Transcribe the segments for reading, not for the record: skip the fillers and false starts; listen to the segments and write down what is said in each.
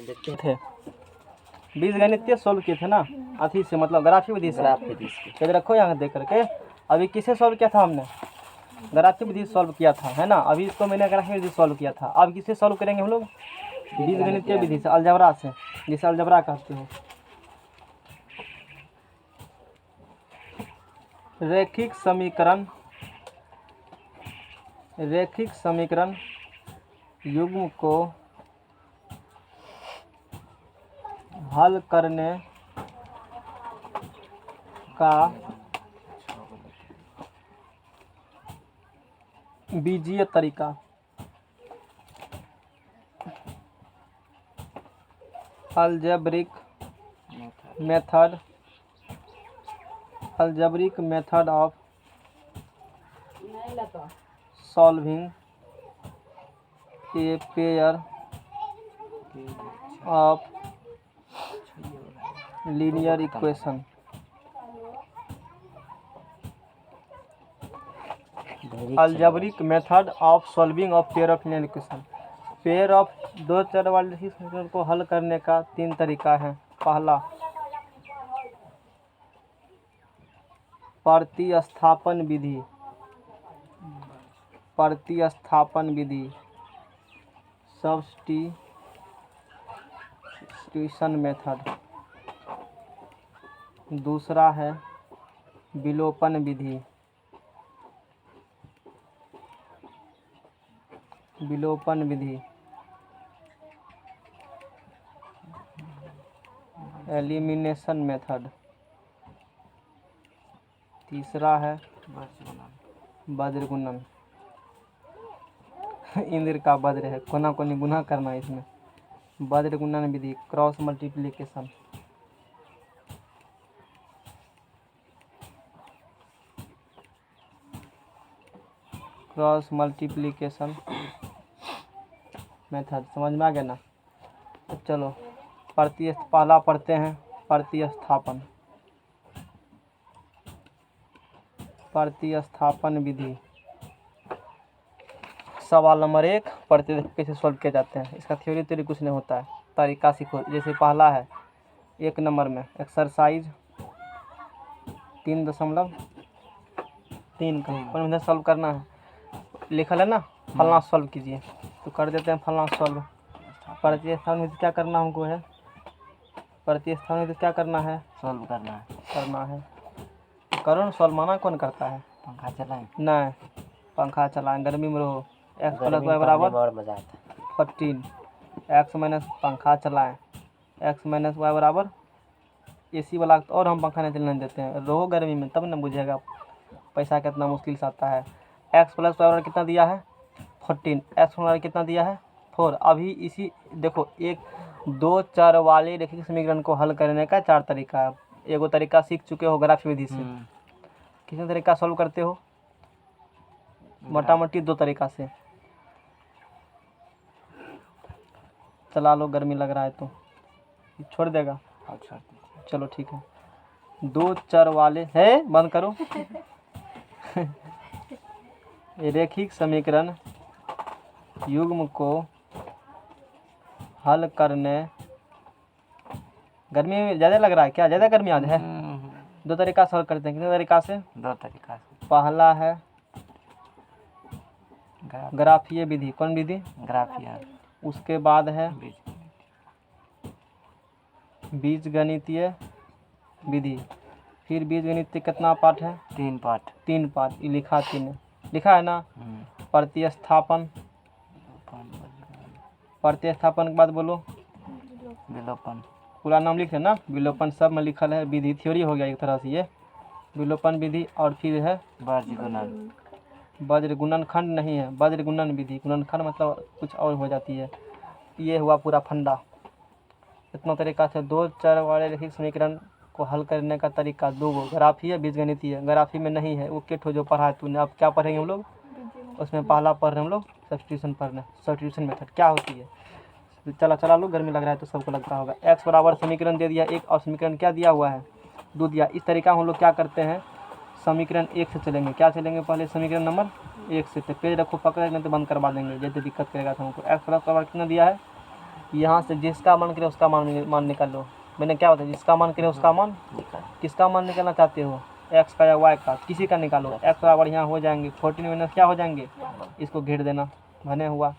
देखते थे बीजगणितीय सॉल्व किए थे ना, अथी से मतलब ग्राफी विधि से। इधर रखो यहाँ देख करके। अभी किसे सॉल्व किया था हमने? ग्राफी विधि सॉल्व किया था, है ना। अभी इसको मैंने ग्राफी विधि सॉल्व किया था। अब किसे सॉल्व करेंगे हम लोग? बीजगणितीय विधि से, अलजबरा से, जिसे अलजबरा कहते हो। रैखिक समीकरण युग्म को हल करने का बीजीय तरीका algebraic method of solving a pair of linear equation। algebraic method of solving of pair of linear equation। Pair of दो चर वाले समीकरण को हल करने का 3 तरीका है। पहला, प्रतिस्थापन विधि सब्स्टिट्यूशन मेथड। दूसरा है विलोपन विधि एलिमिनेशन मेथड। तीसरा है वज्र गुणन। इंद्र का वज्र है, कोना कोनी गुना करना है इसमें। वज्र गुणन विधि, क्रॉस मल्टीप्लिकेशन। मेथड समझ में आ गया ना। तो चलो पहला पढ़ते हैं प्रतिस्थापन विधि। सवाल नंबर 1 पढ़ते कैसे सॉल्व किए जाते हैं। इसका थ्योरी कुछ नहीं होता है, तरीका सीखो। जैसे पहला है 1 नंबर में एक्सरसाइज 3.3 का इधर सॉल्व करना है। लिखल है ना, फलना सॉल्व कीजिए, तो कर देते हैं फलना सॉल्व। प्रतिस्थापन विधि क्या करना हमको है? प्रतिस्थापन विधि क्या करना है? सॉल्व करना है। करो ना सॉल्व। माना कौन करता है? पंखा चलाएं? नहीं, पंखा चलाएं, गर्मी में रहो। x प्लस वाई बराबर 14। x माइनस पंखा चलाएं, x माइनस वाई बराबर AC वाला। और हम पंखा नहीं चलने देते हैं, रहो गर्मी में, तब न बुझेगा पैसा कितना मुश्किल से आता है। x प्लस वाई बराबर कितना दिया है? 14। x बराबर कितना दिया है? 4। अभी इसी देखो, 1 2 4 वाले रैखिक समीकरण को हल करने का 4 तरीका है। एगो तरीका सीख चुके हो ग्राफी विधि से। किसी तरीका सॉल्व करते हो? मोटा मोटी 2 तरीका से। चला लो, गर्मी लग रहा है तो छोड़ देगा। चलो ठीक है। 2 चर वाले है, बंद करो। रैखिक समीकरण युग्म को हल करने, गर्मी में ज़्यादा लग रहा है क्या? ज़्यादा गर्मी आज है। 2 तरीका सॉल्व करते हैं। कितने तरीका से? 2 तरीका से। पहला है ग्राफीय विधि। कौन विधि? ग्राफीय। उसके बाद है बीजगणितीय विधि। फिर बीजगणितीय कितना पार्ट है? 3 पार्ट। 3 पार्ट ये लिखा है ना। प्रतिस्थापन के बाद बोलो विलोपन। पूरा नाम लिख लेना। विलोपन सब में लिखल है। विधि थ्योरी हो गया एक तरह से ये। विलोपन विधि और फिर है वज्र गुणन खंड नहीं है, वज्र गुणन विधि। गुणनखंड मतलब कुछ और हो जाती है। ये हुआ पूरा फंडा। इतना तरीका से 2 चर वाले रैखिक समीकरण को हल करने का तरीका 2 गो। ग्राफी है, बीजगणितीय। ग्राफी में नहीं है, वो केठो जो पढ़ा है तूने। अब क्या पढ़ेंगे हम लोग? उसमें पहला पढ़ रहे हम लोग सब्स्टिट्यूशन मेथड क्या होती है। चला लो, गर्मी लग रहा है तो सबको लगता होगा। x बराबर समीकरण दे दिया 1 और समीकरण क्या दिया हुआ है? 2 दिया। इस तरीका हम लोग क्या करते हैं? समीकरण 1 से चलेंगे। क्या चलेंगे? पहले समीकरण नंबर 1 से। तो पेज रखो, पकड़ नहीं तो बंद करवा देंगे, जैसे दिक्कत करेगा तो हमको। x बराबर कितना दिया है? यहाँ से जिसका मन करे उसका मान निकाल लो। मैंने क्या बताया, जिसका मन करे उसका मान। किसका मान निकालना चाहते हो, एक्स का या वाई का, किसी का निकालो। एक्स बराबर यहाँ हो जाएंगे 14 माइनस क्या हो जाएंगे, इसको घेर देना, बने हुआ।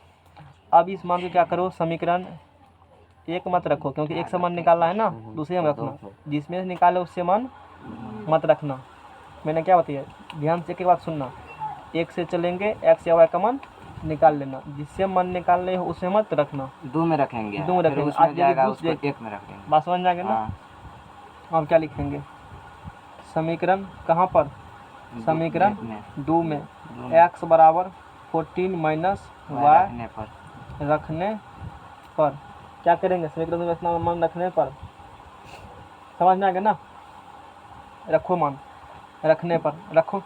अब इस मान को क्या करो, समीकरण एक मत रखो, क्योंकि एक से मान निकालना है ना, दूसरे में रखना, जिसमें से निकालो उससे मान मत रखना। मैंने क्या बताया, ध्यान से एक बात सुनना, एक से चलेंगे, एक्स या वाई का मान निकाल लेना, जिससे मन निकालने हो उसे मत रखना। दो में रखेंगे, दो में रखेंगे, उसमें आज जाएगा यदि उसको एक में रखेंगे। बात समझ जाएंगे ना। हाँ। अब क्या लिखेंगे, समीकरण कहाँ पर, समीकरण दो में एक्स बराबर 14 माइनस वाई रखने पर क्या करेंगे, समीकरण में इतना मान रखने पर, समझ में आ गया ना। रखो मान, रखने पर रखो,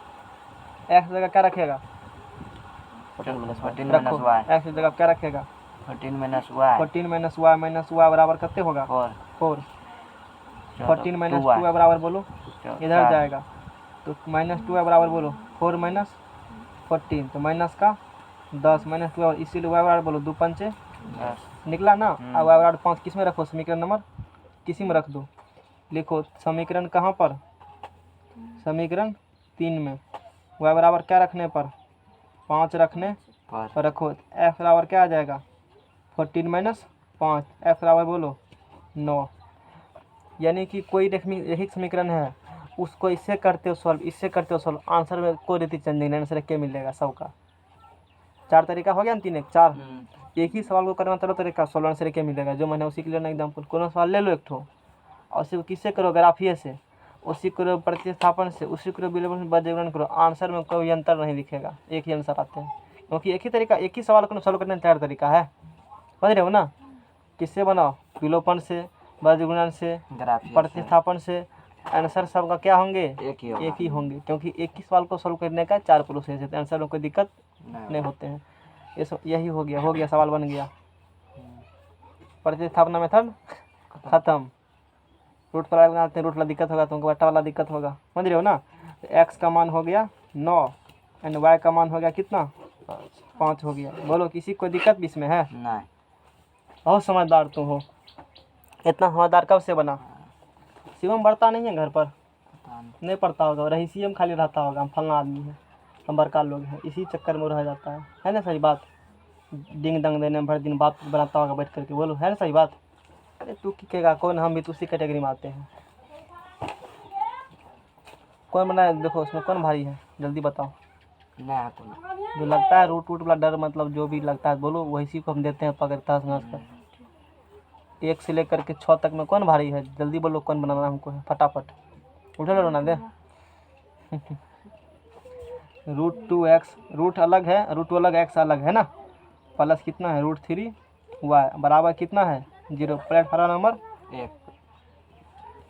एक्स जगह क्या रखेगा, 14 रखो, माइनस वाई, एक्स जगह क्या रखेगा, 14 माइनस वाई, 14 माइनस वाई बराबर कितने होगा, 4। 14 माइनस 2 वाई बराबर बोलो, इधर जाएगा तो माइनस 2 वाई बराबर बोलो, 4 माइनस 14 तो माइनस का 10 माइनस 2, इसीलिए वाई बराबर बोलो 2 पंचे 10 निकला ना। अब वाई बराबर 5 किस में रखो, समीकरण नंबर किसी में रख दो, लिखो समीकरण कहाँ पर, समीकरण 3 में वाई बराबर क्या रखने पर, 5 रखने पर रखो, एफ बराबर क्या आ जाएगा 14 माइनस 5, एफ बराबर बोलो 9। यानी कि कोई यही समीकरण है, उसको इससे करते हो सॉल्व, इससे करते हो सॉल्व, आंसर में कोई रीति चेंज नहीं, आंसर क्या मिलेगा सबका। 4 तरीका हो गया ना, 3 1 4, एक ही सवाल को करना 3 तरीका, सॉल्व आंसर क्या मिलेगा, जो मैंने उसी के लिए ना एग्जाम्पल, कोनो सवाल ले लो एक ठो, और उसी को किससे करो, ग्राफिए से, उसी करो प्रतिस्थापन से, उसी करो विलोपन करो, आंसर में कोई अंतर नहीं दिखेगा, एक ही आंसर आते हैं, क्योंकि एक ही तरीका, एक ही सवाल को सॉल्व करने 4 तरीका है, समझ रहे हो ना। किससे बनाओ, विलोपन से, वर्गीकरण से, प्रतिस्थापन से, आंसर सबका क्या होंगे, एक ही होंगे, क्योंकि एक ही सवाल को सॉल्व करने का 4 प्रोसेस है, तो आंसर में कोई दिक्कत नहीं होते हैं। यही हो गया सवाल बन गया। प्रतिस्थापना मेथड खत्म, रूट वाला बनाते हैं, रूट वाला दिक्कत होगा, तुमको बट्टा वाला दिक्कत होगा, समझ रहे हो ना। एक्स का मान हो गया 9 एंड वाई का मान हो गया कितना 5 हो गया। बोलो किसी को दिक्कत भी इसमें है, नहीं। बहुत समझदार तुम हो, इतना समझदार कब से बना। शिवम बढ़ता नहीं है घर पर, नहीं पढ़ता होगा, रहीसी में खाली रहता होगा, हम फलना आदमी है, हम बड़का लोग हैं, इसी चक्कर में रह जाता है ना सही बात। डिंग दंग देने में भर दिन बात बनाता होगा बैठ करके, बोलो है ना सही बात। अरे तू की कहेगा, कौन, हम भी तो उसी कैटेगरी में आते हैं। कौन बना है, देखो उसमें कौन भारी है, जल्दी बताओ। जो लगता है रूट वाला डर, मतलब जो भी लगता है बोलो, वही को हम देते हैं पकड़ता समझ कर। 1 से लेकर के 6 तक में कौन भारी है, जल्दी बोलो कौन बनाना हमको है, फटाफट उठे लो ना दे। √2x, रूट अलग है, रूट अलग, एक्स अलग है ना, प्लस कितना है √3 वाई बराबर कितना है 0, platform number 1,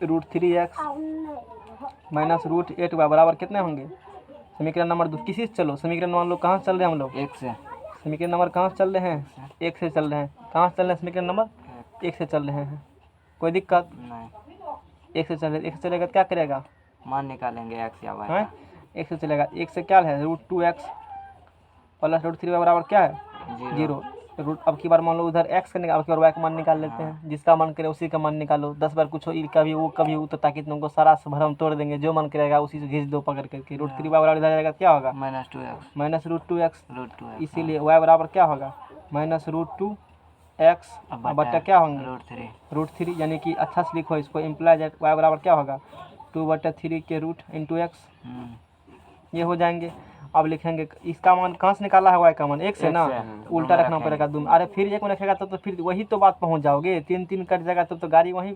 √3x minus √8 Y बराबर कितने होंगे, समीकरण नंबर 2 किसी से चलो, समीकरण मान लो कहाँ चल रहे हैं हम लोग, 1 से, समीकरण नंबर कहाँ से चल रहे हैं 1 से चल रहे हैं, कहाँ से चल रहे हैं, समीकरण नंबर 1 से चल रहे हैं, कोई दिक्कत नहीं। 1 से चले, 1 से चलेगा क्या करेगा, मान निकालेंगे एक्स या वाई, 1 से चलेगा, 1 से क्या है √2x प्लस √3 वाई बराबर क्या है 0। रूट अब की बार मान लो उधर एक्स का निकाल, अब की बार वाई का मान निकाल लेते हैं, जिसका मन करे उसी का मान निकालो, 10 बार कुछ कभी वो तो ताकि तुमको सारा भरम तोड़ देंगे, जो मन करेगा उसी से घिस दो पकड़ करके। √3 वाई बराबर इधर जाएगा क्या होगा माइनस √2x, इसीलिए वाई बराबर क्या होगा माइनस √2x बट्टा क्या होंगे √3, यानी कि अच्छा से लिखो इसको, इम्प्लाइज एट वाई बराबर क्या होगा 2/3 के रूट इंटू एक्स, ये हो जाएंगे। अब लिखेंगे इसका मान कहाँ से निकाला है, वाई का मान 1 से ना, उल्टा रखना पड़ेगा 2 में, अरे फिर 1 में रखेगा तो फिर वही तो बात पहुँच जाओगे, 3 3 कट जाएगा तो गाड़ी वहीं।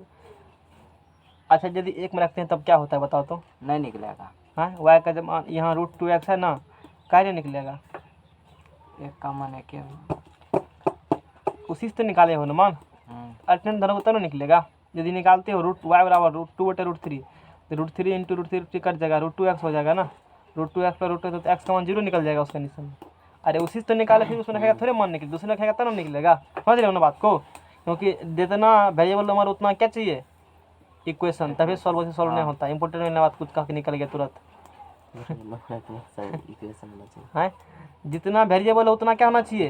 अच्छा यदि 1 में रखते हैं तब क्या होता है बताओ तो, नहीं निकलेगा। हाँ वाई का जब यहाँ √2x है ना, क्या नहीं निकलेगा, 1 का मान है क्या, उसी से तो निकाले हो ना मान, अल्टरनेट धरोगे तब निकलेगा। यदि निकालते हो वाई बराबर √2/√3, तो √3 इंटू √3 कट जाएगा, √2x हो जाएगा ना, √2x पर √2 तो x का मान 0 निकल जाएगा उस कंडीशन में। अरे उसी से तो निकाले, फिर उसमें रखेगा थोड़े मान निकले, दूसरे रखेगा तब निकलेगा, समझ रहे हो ना बात को, क्योंकि जितना वेरिएबल नंबर उतना क्या चाहिए इक्वेशन, तभी सॉल्व नहीं होता। इंपॉर्टेंट नहीं बात कुछ कह के निकल गया तुरंत। है जितना वेरिएबल है उतना क्या होना चाहिए,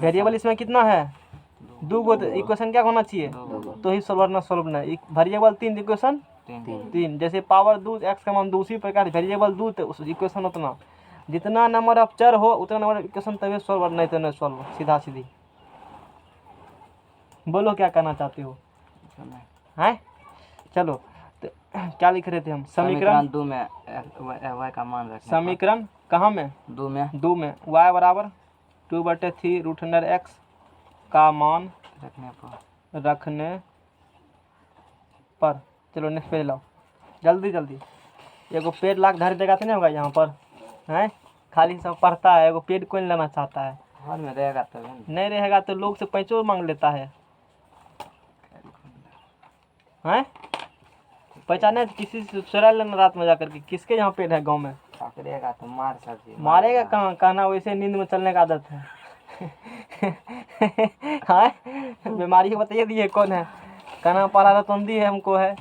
वेरिएबल इसमें कितना है दो गो इक्वेशन क्या होना चाहिए, तो ही सॉल्व ना सॉल्व ना। वेरिएबल 3 इक्वेशन 3, जैसे पावर 2 एक्स का मान 2, उसी प्रकार वेरिएबल 2 तो उस इक्वेशन उतना, जितना नंबर ऑफ चर हो उतना नंबर इक्वेशन तभी सॉल्व, नहीं तो नहीं सॉल्व, सीधा सीधी। बोलो क्या करना चाहते हो हैं। चलो तो क्या लिख रहे थे हम, समीकरण 2 में y का मान रखने समीकरण कहाँ में, 2 में y बराबर 2/3√x का मान रखने पर। चलो नेक्स्ट पेज लाओ जल्दी जल्दी। एगो पेड़ लाख धर देगा तो नहीं होगा यहाँ पर हैं, खाली सब पढ़ता है, एगो पेड़ कोई लेना चाहता है, घर में रहेगा तो नहीं रहेगा तो लोग से पैसों मांग लेता है हैं। पहचाने किसी से चुरा लेना रात में जाकर के, किसके यहाँ पेड़ है गांव में, पकड़ेगा तो मार सकती मारेगा कहाँ, कहना वैसे नींद में चलने का आदत है हाँ बीमारी बताइए दिए कौन है, कहना पारारतंदी है हमको है,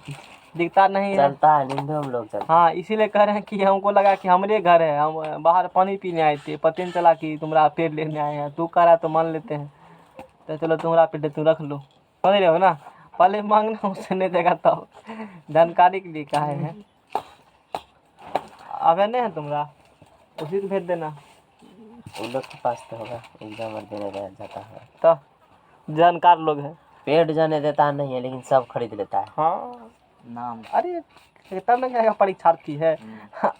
दिखता नहीं है, चलता है नींद में हम लोग चलते। हाँ इसीलिए कह रहे हैं कि हमको लगा कि हमारे घर है, हम बाहर पानी पीने आए थे, पता नहीं चला कि तुम्हारा पेड़ लेने आए हैं, तू कह रहा तो मान लेते हैं, तो चलो तुम्हारा पेड़ तुम रख लो, समझ रहे हो ना, पहले मांगना उससे नहीं देगा तब, जानकारी के लिए कहा है। अब नहीं है तुम्हारा, उसी को भेज देना, उन लोग के पास तो होगा, एग्जाम देने जाता है तो जानकार लोग हैं। पेड़ जाने देता नहीं है लेकिन सब खरीद लेता है। हाँ नाम अरे तब ना क्या परीक्षार्थी है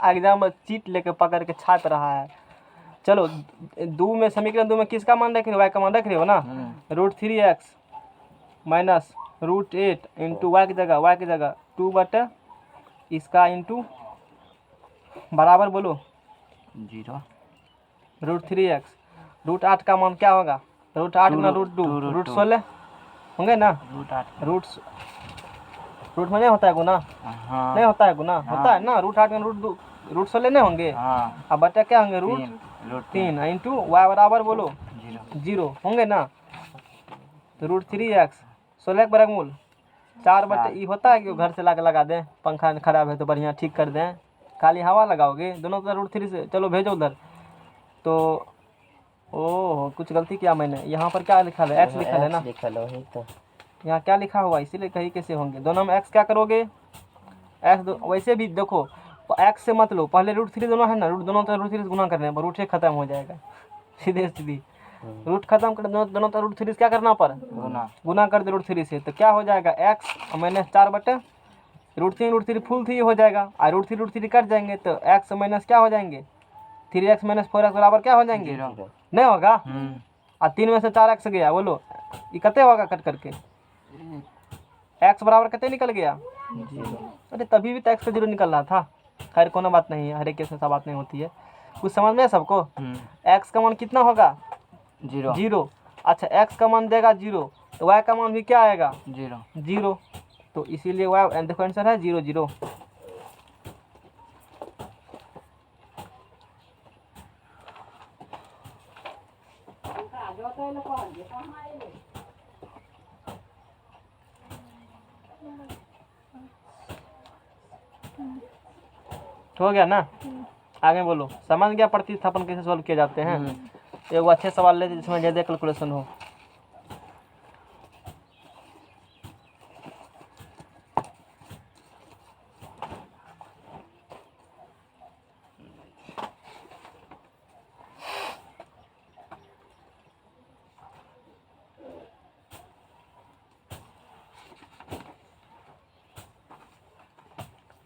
एग्जाम में चीट लेके पकड़ के छाप रहा है। चलो दो में समीकरण 2 में किसका मान रख रहे हो, y का मान रख रहे हो ना, √3x माइनस √8 इंटू y की जगह 2 इसका इंटू बराबर बोलो 0 √3x, √8 का मान क्या होगा, √8 गुना √2 √16 होंगे ना, रूट में नहीं होता है गुना, नहीं होता है गुना, होता है ना, √8 में √16 नहीं होंगे, अब बटा क्या होंगे √3 इंटू y बराबर बोलो 0 होंगे ना, तो √3x 16 का वर्गमूल 4 ये होता है कि घर से लाके लगा दें, पंखा खराब है तो बढ़िया ठीक कर दें, खाली हवा लगाओगे दोनों तरफ √3 से, चलो भेजो उधर। तो ओह कुछ गलती किया मैंने, यहाँ पर क्या लिखा है, x लिखा है ना, तो यहाँ क्या लिखा हुआ, इसीलिए कहीं कैसे होंगे, दोनों में x क्या करोगे, x वैसे भी देखो x से मत लो, पहले √3 दोनों है ना, दोनों तरफ √3 से गुना करने पर √1 खत्म हो जाएगा, सीधे सीधी रूट खत्म कर दोनों तरफ √3 क्या करना पर गुना कर दे √3 से, तो क्या हो जाएगा x माइनस 4 √3 फुल 3 हो जाएगा, और √3 कट जाएंगे तो x माइनस क्या हो जाएंगे 3x माइनस 4x बराबर क्या हो जाएंगे, नहीं होगा, और 3 में से 4x गया, बोलो ये कितने होगा कट करके, x बराबर कितने निकल गया 0। अरे तभी भी तो x का 0 निकल रहा था, खैर कोनो बात नहीं है, हर एक केस में सब बात नहीं होती है, कुछ समझ में सबको। x का मान कितना होगा 0, अच्छा x का मान देगा 0 तो y का मान भी क्या आएगा 0, तो इसीलिए y देखो आंसर है 0 0। हो गया ना, आगे बोलो, समझ गया प्रतिस्थापन कैसे सॉल्व किए जाते हैं। एक अच्छे सवाल ले जिसमें ज़्यादा कैलकुलेशन हो।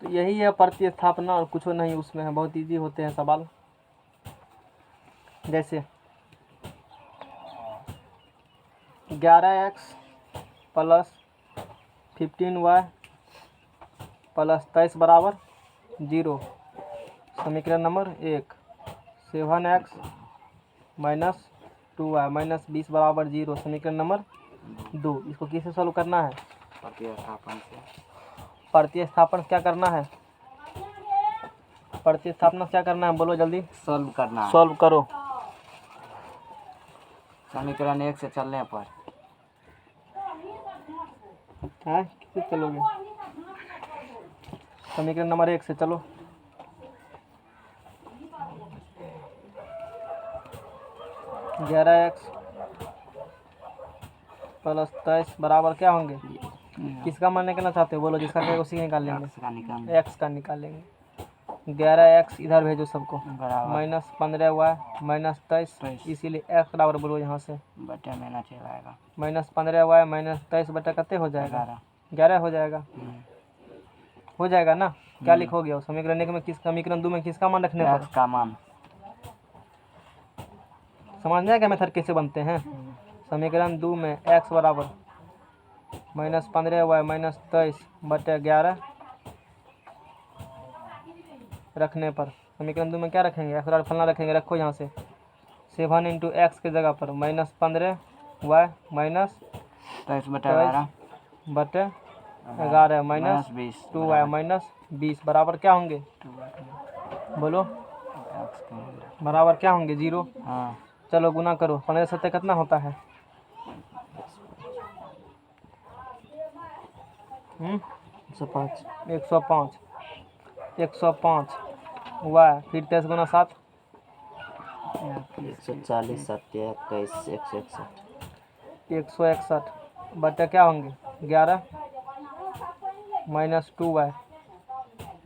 तो यही है प्रतिस्थापना और कुछ नहीं उसमें है, बहुत इजी होते हैं सवाल। जैसे 11x प्लस 15y प्लस 23 बराबर 0, समीकरण number 1। 7x minus 2y minus 20 बराबर 0, समीकरण नंबर 2। इसको किससे सॉल्व करना है, प्रतिस्थापन क्या करना है, प्रतिस्थापन क्या करना है बोलो जल्दी, सॉल्व करना है। सॉल्व करो, समीकरण 1 से चलने पर है किससे चलोगे, समीकरण नंबर 1 से चलो, (11x प्लस 23 बराबर क्या होंगे? किसका मान निकालना चाहते हो बोलो, जिसका कहेगा उसी का निकाल लेंगे। एक्स का निकालेंगे। 11x इधर भेजो सबको, माइनस 15y माइनस 23, इसीलिए x बराबर बोलो यहाँ से बटे में ना चलाएगा, माइनस 15y माइनस 23 बटा कितने हो जाएगा? 11 हो जाएगा। हो जाएगा ना? क्या लिखोगे और समीकरण 1 में किस, समीकरण 2 में किसका मान रखने पर? x का मान। समझ में आएगा मेथड कैसे बनते हैं? समीकरण 2 में x बराबर माइनस 15y माइनस 23 बटे 11 रखने पर, समीकरण 2 में क्या रखेंगे? एक्स बराबर फलना रखेंगे, रखो यहाँ से 7 इंटू एक्स के जगह पर माइनस 15y माइनस 23 बटे 11 बटे 11 माइनस 2y माइनस 20 बराबर क्या होंगे? बोलो बराबर क्या होंगे? 0। हाँ। चलो गुना करो, 15 सत्ते कितना होता है? 105 105 y फिर 23 गुना 7 140 7 21 161 बटे क्या होंगे? 11 माइनस 2y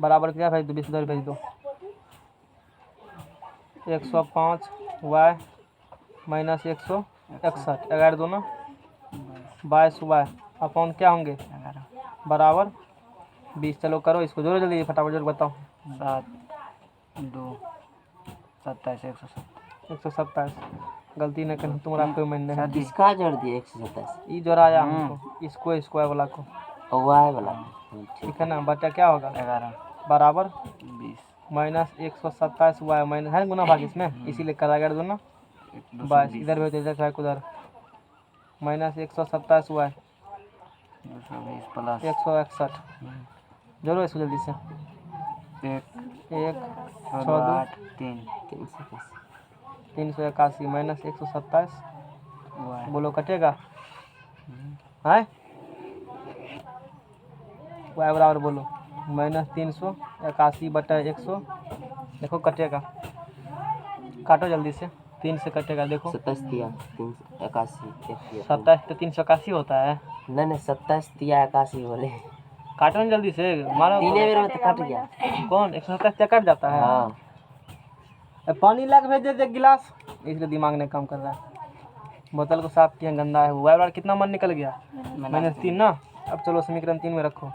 बराबर क्या भेज दो? 20 इधर भेज दो। 105 y माइनस 161 11 दूना 22 y अपॉन क्या होंगे? बराबर 20। चलो करो इसको, जोड़ो जल्दी फटाफट जोड़ बताओ। 7 2 27 127 गलती न करें तुम्हारा कोई मन नहीं। किसका जोड़ दिए? 127 ई जोड़ाया हमको, इसको स्क्वायर वाला को, वाई वाला, ठीक है ना? बटा क्या होगा? 11 बराबर 20 माइनस 127 y माइनस है गुना भाग इसमें, इसीलिए करा गया दोनों 22 इधर भेज इधर उधर माइनस 127 y 220 प्लस 161 जोड़ो इसको जल्दी से। 1 6 8 3 381 माइनस 127 बोलो कटेगा? है y बराबर बोलो माइनस 381 बटा 100 देखो कटेगा, काटो जल्दी से, 3 से कटेगा देखो। 27 381 27 तो 381 होता है। नहीं 27 81 बोले, काटो ना जल्दी से, मारो। तीने बेर में तो कट गया। कौन 127 से कट जाता है? हाँ। पानी ला के भेज देते एक गिलास, इसलिए दिमाग नहीं काम कर रहा है। बोतल को साफ किया, गंदा है। वाई बार कितना मन निकल गया? माइनस 3 ना। अब चलो समीकरण 3 में रखो।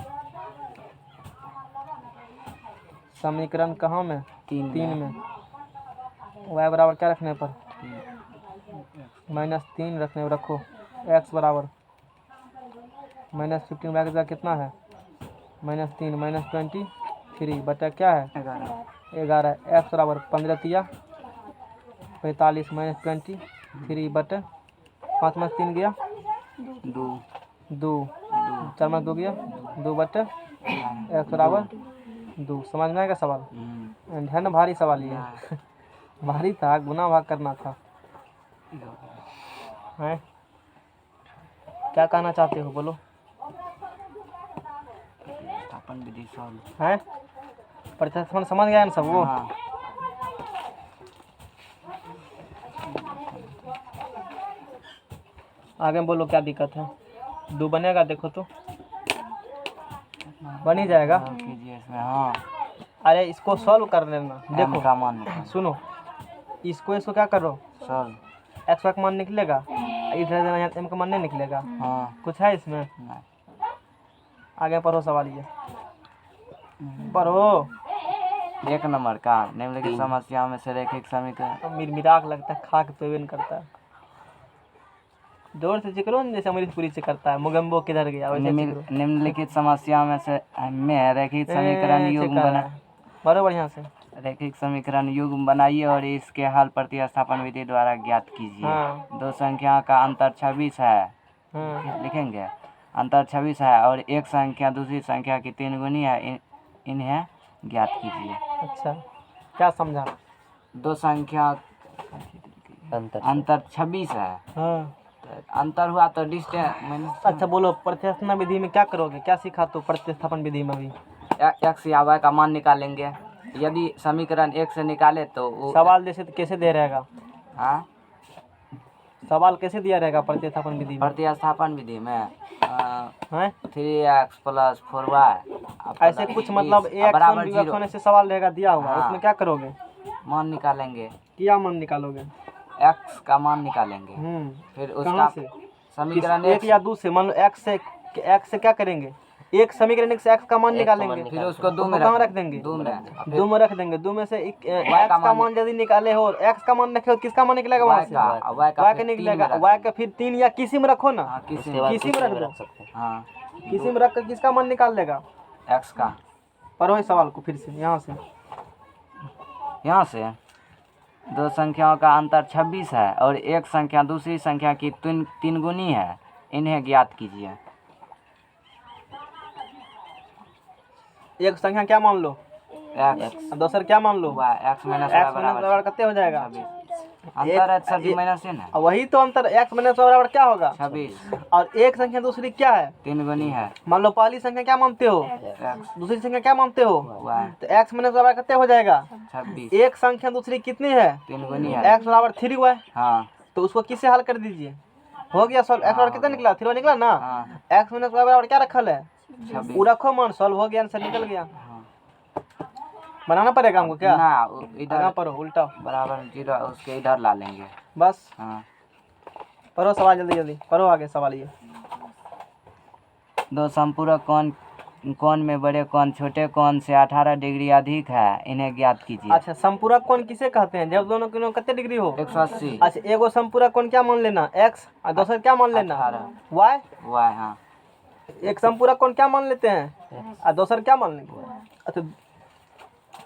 समीकरण कहाँ में? 3 में। वाई बराबर क्या रखने पर? माइनस 3 रखने पर रखो। एक्स बराबर माइनस 15 वाई का कितना है? माइनस 3 माइनस 23 बटा क्या है? 11। एक्स बराबर 15 तिया 45 माइनस 23 बटे 5 में 3 गया 2 4 में 2 गया 2 बटे एक्स बराबर 2। समझ में आएगा सवाल? है ना? भारी सवाल ये भारी था, गुना भाग करना था। है क्या कहना चाहते हो बोलो? है प्रतिस्थापन समझ गया ना सब वो? आगे बोलो क्या दिक्कत है? 2 बनेगा देखो तो, बन ही जाएगा। हाँ। अरे इसको सॉल्व कर लेना, देखो का मान सुनो, इसको क्या करो, सॉल्व एक्स का मान निकलेगा, इधर एम का मान नहीं निकलेगा। हाँ। कुछ है इसमें? आगे पढ़ो सवाल, ये पढ़ो। 1 नंबर का निम्नलिखित समस्या में से रैखिक समीकरण। मिराक लगता है, खा के पेवेन करता है। जोर से जिक्रो न, जैसे अमरीशपुरी से करता है। मुगम्बो किधर गया वैसे निम्नलिखित समस्या में से रैखिक समीकरण युग्म बना, बड़ो बढ़िया से रैखिक समीकरण युग्म बनाइए और इसके हल प्रतिस्थापन विधि द्वारा ज्ञात कीजिए। दो संख्या का अंतर 26 है, लिखेंगे अंतर 26 है और एक संख्या दूसरी संख्या की 3 गुनी है, इन्हें ज्ञात कीजिए। अच्छा क्या समझा? दो संख्या अंतर 26 है। हाँ। अंतर हुआ तो डिस्टेंस। अच्छा बोलो, प्रतिस्थापन विधि में क्या करोगे? क्या सीखा तो प्रतिस्थापन विधि में भी? एक्स या वाई का मान निकालेंगे। यदि समीकरण 1 से निकाले तो वो सवाल जैसे तो कैसे दे रहेगा? हाँ, सवाल कैसे दिया रहेगा प्रतिस्थापन विधि में? प्रतिस्थापन विधि में हैं 3x + 4y ऐसे कुछ मतलब एक बराबर विभक्त 0 होने से सवाल रहेगा दिया हुआ, हाँ। उसमें क्या करोगे? मान निकालेंगे, क्या मान निकालोगे? x का मान निकालेंगे, फिर कहाँ उसका से? समीकरण एक या दो से, मान लो x से क्या करेंगे? एक समीकरण से x का मान निकालेंगे, फिर उसको दो में कहाँ रख देंगे? दो में दो में रख देंगे। दो में से x का मान यदि निकाले हो, x का मान रखे हो, किसका मान निकलेगा वहाँ से? y का निकलेगा। y का फिर 3 या किसी में रखो ना, किसी में रख दो। हाँ, किसी में रख कर किसका मान निकाल देगा? x का। पढ़ो इस सवाल को फिर से यहाँ से दो संख्याओं का अंतर 26 है और एक संख्या दूसरी संख्या की तीन गुनी है, इन्हें ज्ञात कीजिए। एक संख्या क्या मान लो? x, दूसर क्या मान लो? y, x - y बराबर कितने हो जाएगा? 26। अंतर है सर जी माइनस है ना, वही तो अंतर। x - y बराबर क्या होगा? 26। और एक संख्या दूसरी क्या है? 3 गुनी है। मान लो पहली संख्या क्या मानते हो? x, दूसरी संख्या क्या मानते हो? y, तो x - y बराबर कितने हो जाएगा? 26। एक संख्या दूसरी कितनी है? 3 गुनी है। x बराबर 3y। हाँ, तो उसको किससे हल कर दीजिए? हो गया सॉल्व। x बराबर कितना निकला? 3y निकला ना। हाँ, x - y बराबर क्या रखल है? 26। वो रखो मान, सॉल्व हो गया, आंसर निकल गया। बनाना पड़ेगा हमको क्या? ना इधर पढ़ो उल्टा बराबर 0, उसके इधर ला लेंगे बस। हाँ। पढ़ो सवाल जल्दी जल्दी पढ़ो, आगे सवाल ये। दो संपूरक कोण में बड़े कोण छोटे कोण से 18 डिग्री अधिक है, इन्हें ज्ञात कीजिए। अच्छा, संपूरक कोण किसे कहते हैं? जब दोनों कोण कितने डिग्री हो? 180। अच्छा, एगो संपूरक कोण क्या मान लेना? x, और दूसरा क्या मान लेना? 18। y। हाँ, एक संपूरक कोण क्या मान लेते हैं और दूसरा क्या मान लेंगे? अच्छा,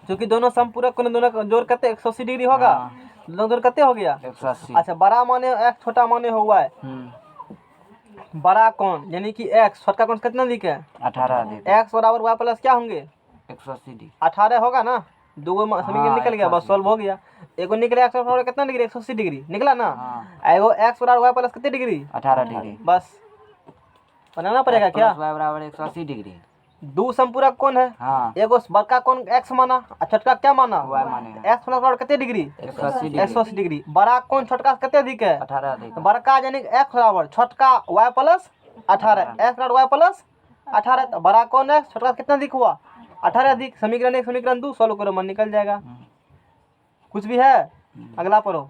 क्योंकि दोनों संपूरक कोण दोनों का जोड़ कितने 180 डिग्री होगा। दोनों जोड़ कितने हो गया? 180। अच्छा, बड़ा माने x, छोटा माने हो y। बड़ा कोण यानी कि x, छोटा कोण कितना अधिक है? 18 अधिक। x बराबर y प्लस क्या होंगे? 180 डिग्री। 18 होगा ना। दो समीकरण निकल गया, बस सॉल्व हो गया। एगो निकले x बराबर कितना डिग्री? 180 डिग्री निकला ना। एगो x बराबर y प्लस कितने डिग्री? 18 डिग्री। बस बनाना पड़ेगा क्या? y बराबर 180 डिग्री। दो संपूरक कोण है। हाँ, एगो बड़का कोण x माना और छोटका क्या माना? y माने। x प्लस बराबर कितने डिग्री? 180 डिग्री। बड़ा कोण छोटका कितने अधिक है? 18 अधिक। तो बड़का यानी x बराबर छोटका y प्लस 18, x बराबर y प्लस 18। तो बड़ा कोण है, छोटका कितना अधिक हुआ? 18 अधिक। समीकरण 1 समीकरण 2 सॉल्व करो, मन निकल जाएगा। कुछ भी है? अगला पढ़ो।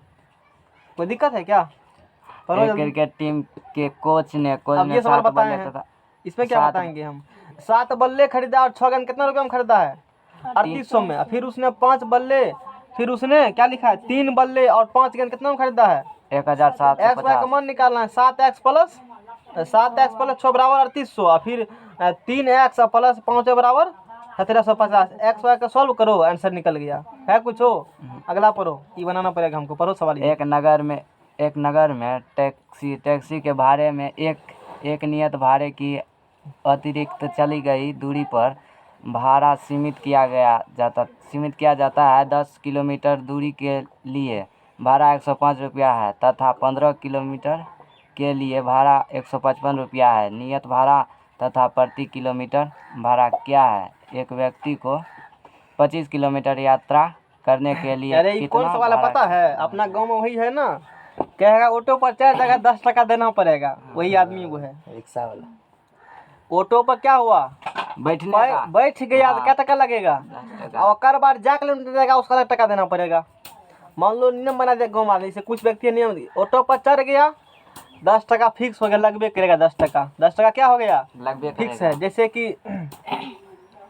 कोई दिक्कत है क्या? पढ़ो जल्दी। क्रिकेट टीम के कोच ने अब ये सवाल बताए हैं, इसमें क्या बताएंगे हम? 7 बल्ले खरीदा और 6 गेंद कितना रुपये में खरीदा है? 3800 में। फिर उसने 5 बल्ले, फिर उसने क्या लिखा है? 3 बल्ले और 5 गेंद कितना में खरीदा है? 1750। x का मान निकालना है। 7x प्लस 6 बराबर 3800 और फिर 3x प्लस 5 बराबर 1750। x y का सॉल्व करो, आंसर निकल गया। है कुछ हो? अगला पढ़ो, ये बनाना पड़ेगा हमको। पढ़ो सवाल ये। एक नगर में टैक्सी के भाड़े में एक नियत भाड़े की अतिरिक्त चली गई दूरी पर भाड़ा सीमित किया जाता है। 10 किलोमीटर दूरी के लिए भाड़ा 105 रुपया है तथा 15 किलोमीटर के लिए भाड़ा 155 रुपया है। नियत भाड़ा तथा प्रति किलोमीटर भाड़ा क्या है? एक व्यक्ति को 25 किलोमीटर यात्रा करने के लिए अरे ये कौन सवाल है पता है? अपना गांव में वही है ना, कहेगा ऑटो पर चढ़ जाएगा 10 टका देना पड़ेगा। वही आदमी वो है रिक्शा वाला। ऑटो पर क्या हुआ? बैठ गया तो क्या टका लगेगा? और कर बार जा किलोमीटर देगा, उसका अलग टका देना पड़ेगा। मान लो नियम बना दे गाँव वाले से, कुछ व्यक्ति नियम, ऑटो पर चढ़ गया 10 टका फिक्स हो गया, लगभग करेगा 10 टका। 10 टका क्या हो गया? फिक्स है। जैसे कि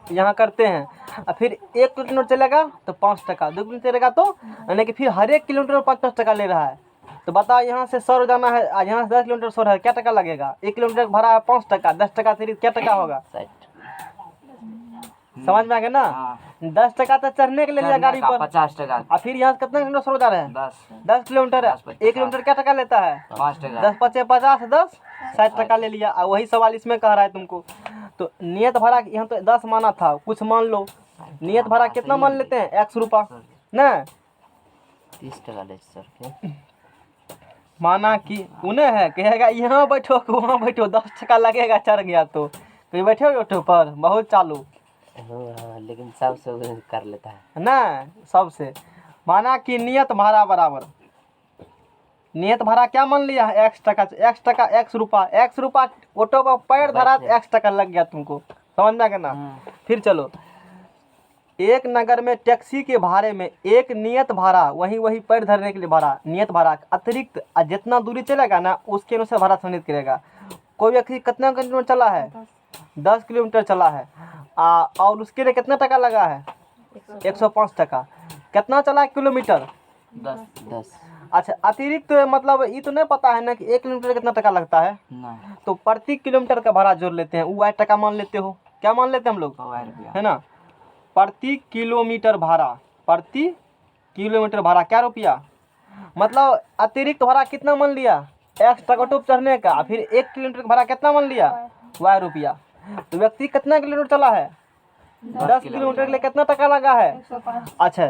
यहाँ करते हैं, और फिर 1 किलोमीटर चलेगा तो 5 टका, 2 किलोमीटर चलेगा तो यानी कि फिर हर एक किलोमीटर 5-5 टका ले रहा है। तो बताओ, यहाँ से 100 जाना है, आज यहाँ से 10 किलोमीटर 100 है, क्या टका लगेगा? 1 किलोमीटर भाड़ा है 5 टका, 10 टका फिर क्या टका होगा? 60। समझ में आ गया ना? 10 टका तो चढ़ने के लिए लिया गाड़ी पर, 50 टका। और फिर यहाँ से कितना किलोमीटर 100 जा रहे हैं? 10 किलोमीटर। 1 किलोमीटर क्या टका लेता है? 5 टका। 10 × 5 = 50, 10 60 टका ले लिया। और वही सवाल इसमें कह रहा है तुमको। तो नियत भाड़ा यहाँ तो 10 माना था, कुछ मान लो। नियत भाड़ा कितना मान लेते हैं? 100 रुपया ना। 30 टका ले सर। माना कि उन्हें है, कहेगा यहाँ बैठो वहाँ बैठो, 10 टका लगेगा चढ़ गया तो। कहीं बैठे हो ऑटो पर? बहुत चालू। लेकिन सबसे कर लेता है ना, सबसे। माना कि नियत भाड़ा बराबर नियत भाड़ा क्या मान लिया है? x टका, x रुपया ऑटो का पैर धरा x टका लग गया तुमको, समझ में आ गया ना। फिर चलो, एक नगर में टैक्सी के भाड़े में एक नियत भाड़ा, वही पैर धरने के लिए भाड़ा, नियत भाड़ा अतिरिक्त जितना दूरी चलेगा ना उसके अनुसार भाड़ा सम्मिलित करेगा। कोई व्यक्ति कितना किलोमीटर चला है? 10 किलोमीटर चला है और उसके लिए कितना टका लगा है? 105 टका। कितना चला है किलोमीटर? 10। अच्छा, अतिरिक्त मतलब ये तो नहीं पता है ना कि 1 किलोमीटर कितना टका लगता है? नहीं। तो प्रति किलोमीटर का भाड़ा जोड़ लेते हैं, वो टका मान लेते हो, क्या मान लेते हैं हम लोग, है ना। प्रति किलोमीटर भाड़ा क्या रुपया, मतलब अतिरिक्त भाड़ा कितना मान लिया? x टका ऑटो चढ़ने का, फिर 1 किलोमीटर का भाड़ा कितना मान लिया? y रुपया। तो व्यक्ति कितना किलोमीटर चला है? 10 किलोमीटर के लिए कितना टका लगा है? अच्छा,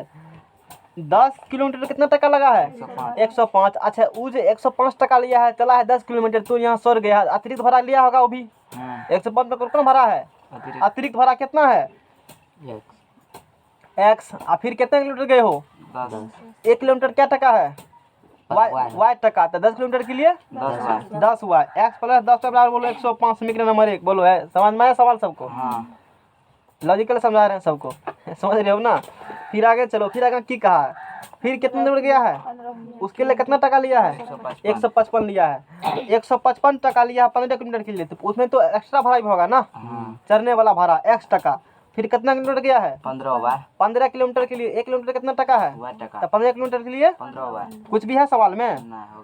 10 किलोमीटर कितना टका लगा है? 105। अच्छा, वो जो 105 टका लिया है, चला है 10 किलोमीटर, तो यहाँ सर गया, अतिरिक्त भाड़ा लिया होगा वो भी। 105 टका कितना भाड़ा है? अतिरिक्त भाड़ा कितना है? x। फिर कितने किलोमीटर गए हो? 1 किलोमीटर क्या टका है? y टका। तो 10 किलोमीटर के लिए 10 y, x प्लस 10 बराबर बोलो 105, समीकरण नंबर 1 बोलो। है समझ में आया सवाल सबको? लॉजिकल समझा रहे हैं सबको, समझ रहे हो ना। फिर आगे चलो, फिर आगे की कहा है? फिर कितना दूर गया है? उसके लिए कितना टका लिया है? 155 लिया है। तो 155 टका लिया है 15 किलोमीटर के लिए, तो उसमें तो एक्स्ट्रा भाड़ा भी होगा ना, चढ़ने वाला भाड़ा x टका। फिर कितना किलोमीटर गया है? 15 किलोमीटर के लिए 1 किलोमीटर कितना टका है? तो 15 किलोमीटर के लिए कुछ भी है सवाल में?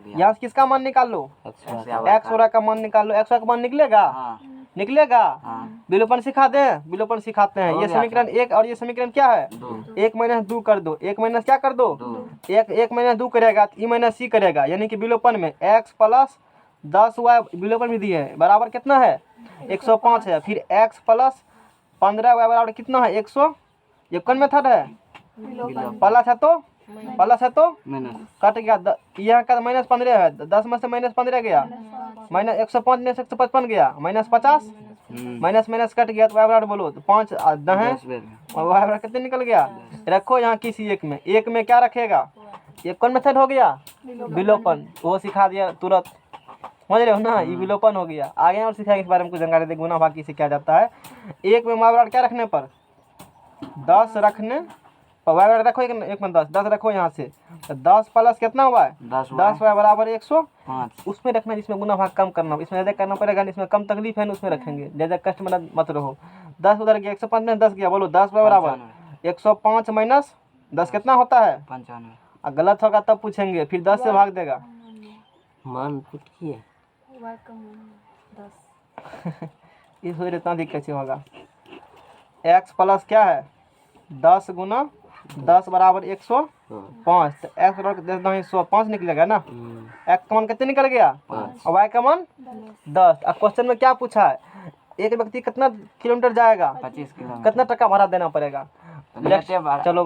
यहाँ से किसका मान निकाल लो? x और y का मान निकाल लो। x का मान निकलेगा? निकलेगा। विलोपन सिखा दें? विलोपन सिखाते हैं। ये समीकरण 1 और ये समीकरण क्या है? 1 माइनस 2 कर दो, 1 माइनस क्या कर दो? 1 माइनस 2 करेगा तो e माइनस c करेगा, यानी कि विलोपन में x प्लस 10y विलोपन विधि है, बराबर कितना है? 105 है। फिर x प्लस 15y बराबर कितना है? 151 मेथड है। प्लस है तो कट गया, यहाँ का माइनस 15 है, 10 में से माइनस 15 गया, माइनस 105 में से 155 गया, माइनस 50, माइनस कट गया, तो y बराबर बोलो तो 5 दहें, और y बराबर कितने निकल गया? रखो यहाँ किसी एक में क्या रखेगा? ये कौन मेथड हो गया? विलोपन। वो सिखा दिया तुरंत, समझ रहे हो ना। ये विलोपन हो गया। आगे और सिखाएंगे इस बारे में कुछ जानकारी दे, गुना भाग किसे क्या जाता है। एक में y बराबर क्या रखने पर? 10 रखने पर, y बराबर रखो एक में 10 रखो यहाँ से, 10 प्लस कितना हुआ है? 10 y बराबर 105। उसमें रखना जिसमें गुना भाग कम करना, इसमें ज़्यादा करना पड़ेगा, इसमें कम तकलीफ है ना, उसमें रखेंगे, ज़्यादा कष्ट मत रहो। 10 उधर गया, 105 में 10 गया, बोलो 10 बराबर 105 माइनस 10 कितना होता है? 95। गलत होगा तब पूछेंगे, फिर 10 से भाग देगा। मान पूछिए इस वजह इतना दिक्कत कैसे होगा? x प्लस क्या है? 10 गुना 10 बराबर 105, तो x बराबर 105 निकलेगा ना। x का मान कितने निकल गया? और y का मान 10। अब क्वेश्चन में क्या पूछा है? एक व्यक्ति कितना किलोमीटर जाएगा? 25 किलोमीटर। कितना टका भाड़ा देना पड़ेगा? चलो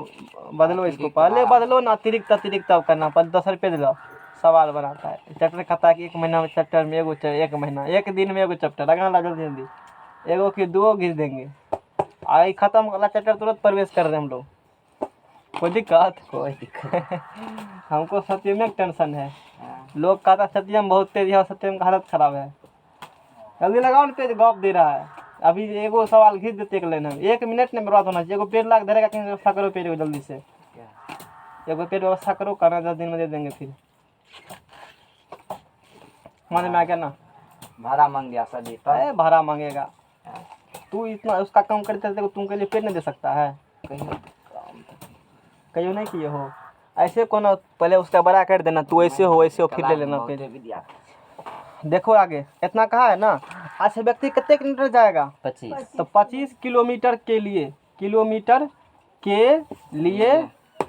बदलो इसको, पहले बदलो ना, अतिरिक्त अब करना, पर 10 रुपये दिलो। सवाल बनाता है चैप्टर, कहता है कि 1 महीना में चैप्टर में एक महीना, 1 दिन में एगो चैप्टर अगला जल्दी एगो की 2 घिस देंगे। आई खत्म वाला चैप्टर तुरंत प्रवेश कर रहे हैं हम लोग। कोई दिक्कत हमको सत्यम में टेंशन है। लोग कहता सत्यम बहुत तेज है, सत्यम का हालत खराब है। जल्दी लगाओ ना, तेज गॉप दे रहा है। अभी एगो सवाल घिस देते एक लाइन में, 1 मिनट में बर्बाद होना चाहिए। एगो पेड़ लाग धरेगा, कहीं व्यवस्था करो पेड़ जल्दी से, एगो पेड़ व्यवस्था करो, करना 10 दिन में दे देंगे। फिर समझ में आ गया ना। भाड़ा मांग दिया सर, भाड़ा मांगेगा तू, इतना उसका काम करते रहते, तुमके लिए पेड़ नहीं दे सकता है? कहीं नहीं किए हो ऐसे को ना, पहले उसका बड़ा कर देना, तू ऐसे हो फिर ले लेना पेड़। देखो आगे इतना कहा है ना। अच्छा, व्यक्ति कितने किलोमीटर जाएगा? 25। तो 25 किलोमीटर के लिए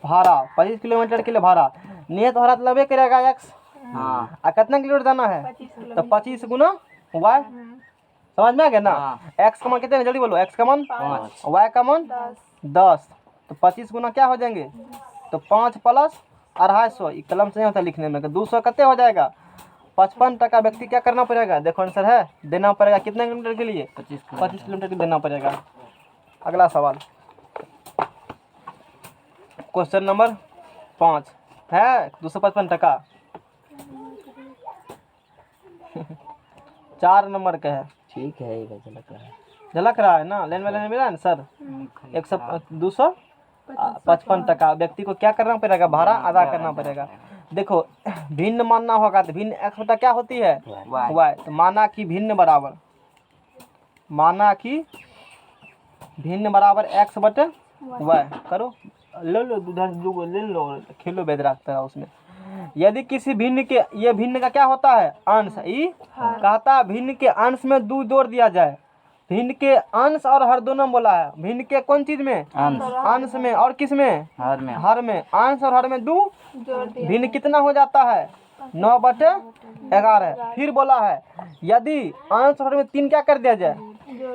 भाड़ा, 25 किलोमीटर के लिए भाड़ा, नियत भाड़ा तो लगे करेगा x। कितना किलोमीटर जाना है? तो 25 गुना y, समझ में आ गया ना। x का मान कितने है? जल्दी बोलो। x का मान 5, y का मान 10, तो 25 गुना क्या हो जाएंगे? तो 5 प्लस 250, कलम से नहीं होता लिखने में, 200 कितने हो जाएगा? 55 टका व्यक्ति क्या करना पड़ेगा? देखो आंसर है, देना पड़ेगा कितने किलोमीटर के लिए? 25 किलोमीटर के देना पड़ेगा। अगला सवाल, क्वेश्चन नंबर 5 है 255 टका। 4 नंबर का है। ठीक है, ये झलक रहा है। झलक रहा है ना, लेन वाले ने मिला है ना सर। 255 टका व्यक्ति को क्या करना पड़ेगा, भाड़ा अदा करना पड़ेगा। देखो भिन्न मानना होगा तो भिन्न x बटा क्या होती है, y। तो माना कि भिन्न बराबर, माना कि भिन्न बराबर x बटे y। करो, ले लो उधर दो ले लो, खेलो बेद रखता है उसमें। यदि किसी भिन्न के, ये भिन्न का क्या होता है, अंश। ई कहता है भिन्न के अंश में 2 जोड़ दिया जाए। भिन्न के अंश और हर दोनों में बोला है। भिन्न के कौन चीज में, अंश में, और किस में, हर में। अंश और हर में 2 भिन्न कितना हो जाता है, 9 बटे 11। फिर बोला है यदि अंश और हर में 3 क्या कर दिया जाए,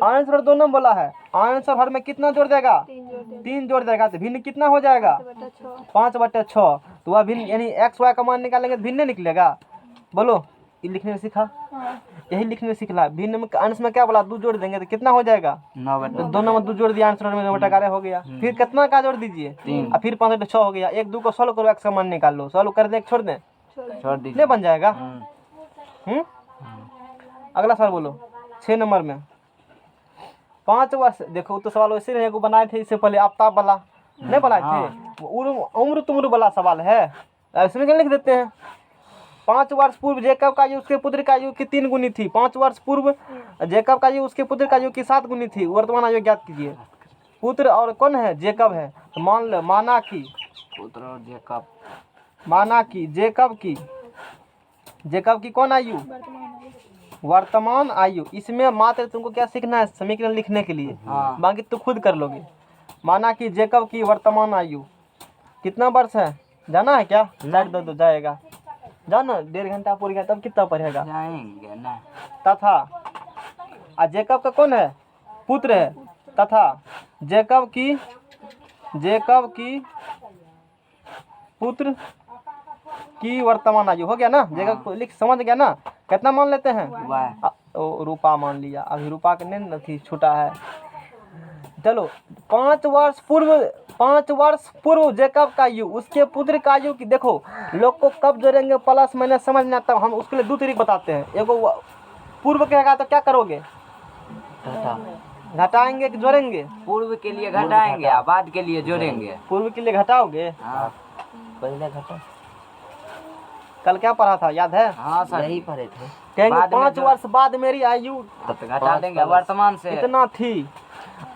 अंश और दोनों में बोला है। अंश और हर में कितना जोड़ देगा, 3 जोड़ देगा। तो भिन्न कितना हो जाएगा, 5 बटे 6। तो वह भिन्न यानी एक्स वाई का मान निकालेंगे तो भिन्न निकलेगा। बोलो, ये लिखने में सीखा, यही लिखने में सीखला। भिन्न में अंश में क्या बोला, 2 जोड़ देंगे तो कितना हो जाएगा, 9 बटे। दोनों में 2 जोड़ दिया, अंश और में 9 बटे 11 हो गया। फिर कितना का जोड़ दीजिए, 3। और फिर 5 बटे 6 हो गया। 1 2 को सॉल्व करो, एक्स का मान निकाल लो। सॉल्व कर दे, छोड़ दें, छोड़ दीजिए, बन जाएगा। अगला सवाल बोलो, 6 नंबर में 5 वर्ष। देखो तो सवाल वैसे नहीं को बनाए थे इससे पहले, आफ्ताब वाला नहीं बनाए थे, उम्र तुम्र वाला सवाल है, इसमें क्या लिख देते हैं। 5 वर्ष पूर्व जेकब का आयु उसके पुत्र का आयु की 3 गुनी थी। 5 वर्ष पूर्व जेकब का आयु उसके पुत्र का आयु की 7 गुनी थी। वर्तमान आयु ज्ञात कीजिए। पुत्र और कौन है, जेकब है। तो मान लो, माना कि पुत्र और जेकब, माना कि जेकब की कौन आयु, वर्तमान आयु। इसमें मात्र तुमको क्या सीखना है, समीकरण लिखने के लिए, बाकी तो खुद कर लोगे। माना कि जेकब की वर्तमान आयु कितना वर्ष है, जाना है क्या, लाइट दो जाएगा, जाना 1.5 घंटा पूरी गया तब कितना पढ़ेगा, जाएंगे ना। तथा जेकब का कौन है, पुत्र है। तथा जेकब की पुत्र की वर्तमान आयु हो गया ना। जेकब को लिख समझ गया ना। कितना मान लेते हैं, रूपा मान लिया। अभी रूपा के नहीं थी, छूटा है। चलो 5 वर्ष पूर्व जेकब का आयु उसके पुत्र का आयु की। देखो लोग को कब जोड़ेंगे, प्लस माइनस समझ नहीं आता। हम उसके लिए 2 तरीके बताते हैं। एगो पूर्व कहेगा तो क्या करोगे, घटाएंगे कि जोड़ेंगे। पूर्व के लिए घटाएंगे, बाद के लिए जोड़ेंगे। पूर्व के लिए घटाओगे, पहले घटाओ। कल क्या पढ़ा था, याद है? हाँ सर, यही पढ़े थे। कहेंगे 5 वर्ष बाद मेरी आयु घटा देंगे, वर्तमान से इतना थी।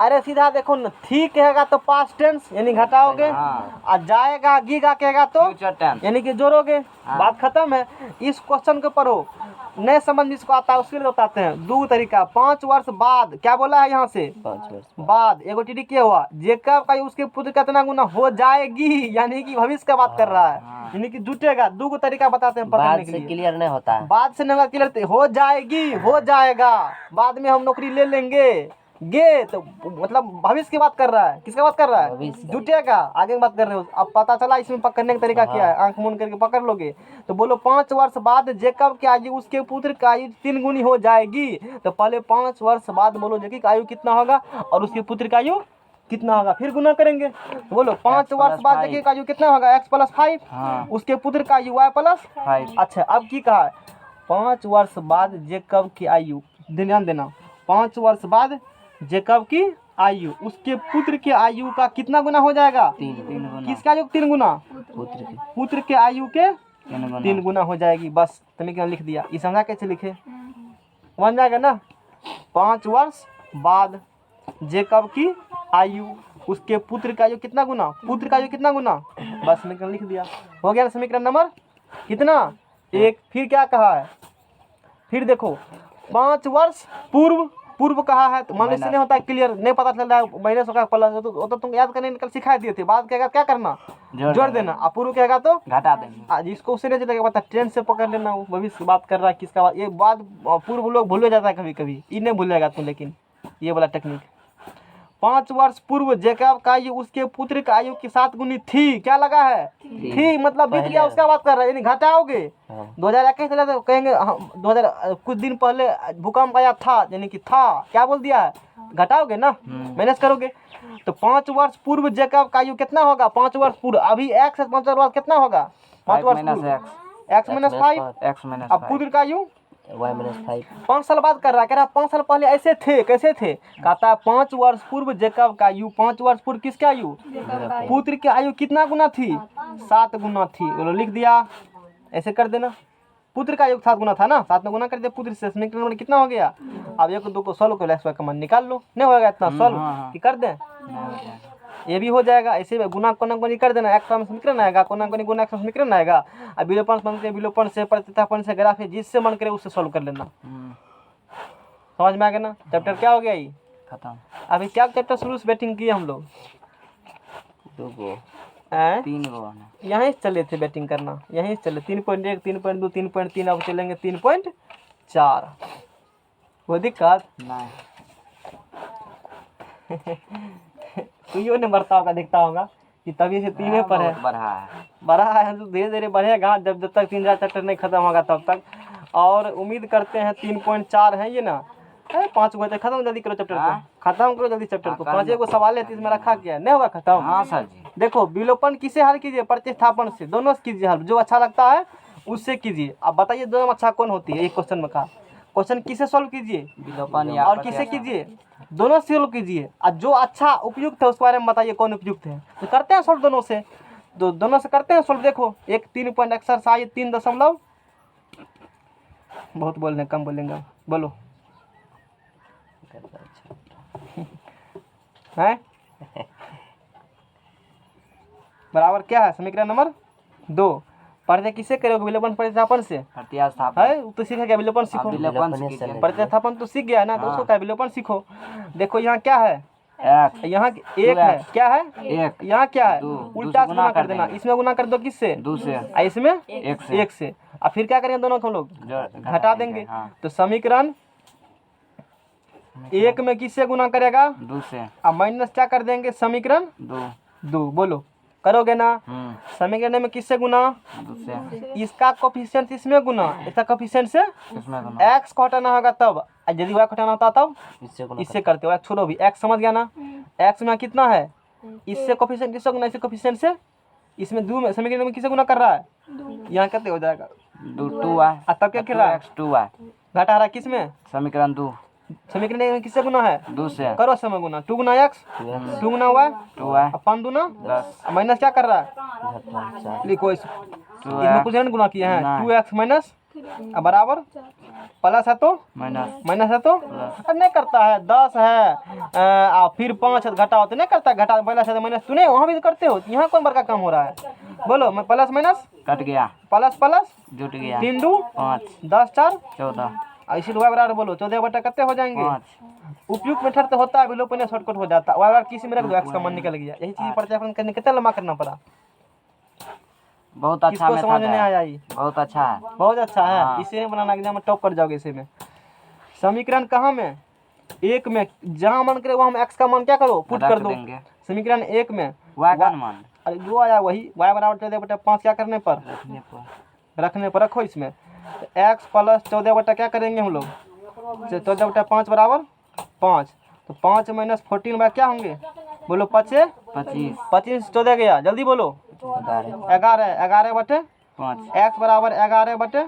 अरे सीधा देखो न, थी कहेगा तो पास्ट टेंस यानी घटाओगे, और जाएगा गीगा कहेगा तो यानी कि जोड़ोगे। बात खत्म है। इस क्वेश्चन के पढ़ो, नए समझ जिसको आता है उसके लिए बताते हैं। 2 तरीका। 5 वर्ष बाद क्या बोला है, यहाँ से 5 वर्ष बाद। एगो टीडी क्या हुआ, जेकब का उसके पुत्र कितना गुना हो जाएगी, यानी कि भविष्य का बात कर रहा है, यानी कि जुटेगा। 2 तरीका बताते हैं पकड़ने के लिए। क्लियर नहीं होता है, बाद से नहीं क्लियर, हो जाएगी, हो जाएगा, बाद में हम नौकरी ले लेंगे। गे तो मतलब भविष्य की बात कर रहा है। किसका बात कर रहा है, जुटेगा, आगे की बात कर रहे हो। अब पता चला इसमें पकड़ने का तरीका क्या है, आंख मूंद करके पकड़ लोगे। तो बोलो 5 वर्ष बाद जेकब की आयु उसके पुत्र की आयु 3 गुनी हो जाएगी। तो पहले 5 वर्ष बाद बोलो जेकब की आयु कितना होगा और उसके पुत्र की आयु कितना होगा, फिर गुना करेंगे। तो बोलो 5 वर्ष बाद जेकब की आयु कितना होगा, x + 5, उसके पुत्र का आयु y + 5। अच्छा अब की कहा, 5 वर्ष बाद जेकब की आयु, ध्यान देना, 5 वर्ष बाद जेकब की आयु उसके पुत्र के आयु का कितना गुना हो जाएगा, 3 गुना। किसका आयु 3 गुना, पुत्र के आयु के 3 गुना हो जाएगी। बस समीकरण लिख दिया। ये समझा कैसे लिखे, बन जाएगा ना। 5 वर्ष बाद जेकब की आयु उसके पुत्र का आयु कितना गुना, पुत्र का आयु कितना गुना, बस समीकरण लिख दिया। हो गया समीकरण नंबर कितना, 1। फिर क्या कहा है, फिर देखो 5 वर्ष पूर्व कहा है। तो मान लो इससे नहीं होता है क्लियर, नहीं पता चल रहा है माइनस होगा प्लस, तो तुम याद करने कल सिखा दिए थे। बाद कहेगा क्या करना, जोड़ देना। और पूर्व कहेगा तो घटा देना। जिसको उससे नहीं चलेगा पता, ट्रेन से पकड़ लेना। वो भविष्य बात कर रहा है किसका बात, ये बात पूर्व लोग भूल जाता है कभी कभी, ये नहीं भूलेगा तुम, लेकिन ये वाला टेक्निक। 5 वर्ष पूर्व जेकब का आयु उसके पुत्र का आयु की 7 गुनी थी। क्या लगा है, थी मतलब बीत गया, उसका बात कर रहा है, यानी घटाओगे। 2021 चला तो कहेंगे 2000 कुछ दिन पहले भूकंप आया था, यानी कि था, क्या बोल दिया है, घटाओगे ना, माइनस करोगे। तो 5 वर्ष पूर्व जेकब का आयु कितना होगा, 5 वर्ष पूर्व। अभी x से 5 वर्ष कितना होगा, 5 वर्ष पूर्व, x - 5। अब पुत्र का आयु 5 साल बाद कर रहा है, कह रहा 5 साल पहले ऐसे थे, कैसे थे? कहता है 5 वर्ष पूर्व जेकब का आयु, 5 वर्ष पूर्व किसकी आयु? पुत्र की आयु कितना गुना थी? 7 गुना थी। बोलो लिख दिया, ऐसे कर देना। पुत्र का आयु 7 गुना था ना, 7 में गुना कर दिया पुत्र से, समीकरण नंबर कितना हो गया? अब 1 2 को सॉल्व कर x का मान निकाल लो। नहीं होगा इतना सॉल्व कि कर दें? ये भी हो जाएगा। ऐसे गुना कोना कोनी कर देना, x में समीकरण आएगा, कोना कोनी गुना x में समीकरण आएगा। अब विलोपन बनते हैं, विलोपन से प्रतिस्थापन से ग्राफ है, जिससे मन करे उससे सॉल्व कर लेना। समझ में आ गया ना? चैप्टर क्या हो गया ये खत्म। अभी क्या चैप्टर शुरू से बैटिंग किए हम लोग? 3 गो यहीं से चले थे बैटिंग करना, यहीं से चले 3.1 3.2 3.3, अब चलेंगे 3.4। वो दिक्कत नहीं। तो यो ने बढ़ता होगा, दिखता होगा कि तभी से 3 पर है, बढ़ा है तो धीरे धीरे बढ़ेगा, जब तक 3 चैप्टर नहीं खत्म होगा तब तक। और उम्मीद करते हैं 3.4 है ये ना, 5 गो खत्म जल्दी करो चैप्टर को, खत्म करो जल्दी चैप्टर को। 5 गो सवाल है, इसमें रखा गया नहीं होगा खत्म। हाँ सर जी। देखो विलोपन किसे हल कीजिए? प्रतिस्थापन से, दोनों से कीजिए हल, जो अच्छा लगता है उससे कीजिए। अब बताइए दोनों में अच्छा कौन होती है? एक क्वेश्चन में कहा, क्वेश्चन किसे सॉल्व कीजिए? विलोपन और किसे कीजिए? दोनों से सॉल्व कीजिए। और जो अच्छा उपयुक्त है उसके बारे में बताइए कौन उपयुक्त है, तो करते हैं सॉल्व दोनों से, दोनों से करते हैं सॉल्व। देखो एक 3 पॉइंट एक्सरसाइज 3 दशमलव, बहुत बोल रहे हैं, कम बोलेंगे, बोलो है बराबर क्या है? समीकरण नंबर 2 पढ़ते किसे करोगे? विलोपन प्रतिस्थापन से है, तो सीखा क्या? विलोपन सीखो, प्रतिस्थापन तो सीख गया है ना, तो उसको क्या विलोपन सीखो। देखो यहाँ क्या है? यहाँ 1 है, क्या है? यहाँ क्या है? उल्टा गुना कर देना, इसमें गुना कर दो किससे? 2 से, इसमें 1 से। और फिर क्या करेंगे? दोनों को हम लोग घटा देंगे। तो समीकरण 1 में किससे गुना करेगा? 2 से। अब माइनस क्या कर देंगे? समीकरण 2 बोलो करोगे ना? समीकरण में किससे गुना? 2 से। इसका कोफिशिएंट इसमें गुना, इसका कोफिशिएंट से x को हटाना होगा तब, यदि y को हटाना होता तब इससे करते हो। छोड़ो भी, x समझ गया ना? x में कितना है? इससे कोफिशिएंट इससे गुना, इससे कोफिशिएंट से, इसमें 2 में समीकरण में किससे गुना कर रहा है? यहाँ कितने हो जाएगा? 2 है। तब क्या कर रहा है? 2 है, घटा रहा है किसमें? समीकरण 2। समीकरण में किससे गुना है? 2 से। करो समय गुना, 2 गुना x, 2 गुना y, 2 है, 5 दूना 10, माइनस क्या कर रहा है? लिखो इसमें कुछ गुना किया है, 2x माइनस बराबर प्लस है तो माइनस है तो नहीं करता है, 10 है फिर 5 घटाओ तो नहीं करता है, घटा प्लस है तो माइनस, तू नहीं वहाँ भी तो करते हो, यहाँ कौन बड़का काम हो रहा है? बोलो, मैं प्लस माइनस कट गया, प्लस प्लस जुट गया, 3 2 5, 10 4 14, इसी y बराबर बोलो 14 बटा कितने हो जाएंगे? 5। उपयुक्त मेथड तो होता है, विलोपन शॉर्टकट हो जाता है, y बराबर किसी में रख दो, x का मान निकल गया। यही चीज प्रतिस्थापन करने कितना लंबा करना पड़ा? बहुत अच्छा समझ नहीं आया? ये बहुत अच्छा है, बहुत अच्छा है। इसे बनाना एग्जाम में टॉप कर जाओगे इसे में। समीकरण कहाँ में? 1 में, जहाँ मन करे वहाँ हम x का मान क्या करो? पुट कर दो। समीकरण 1 में y का मान, अरे जो आया वही, y बराबर 14 बटा 5 क्या करने पर? रखने पर रखो इसमें। तो x प्लस 14 बटा क्या करेंगे हम लोग? 14 बटा 5 बराबर 5। तो 5 माइनस 14 बाय क्या होंगे? बोलो 25 25 14 गया, जल्दी बोलो 11 बटे 5, x बराबर 11 बटे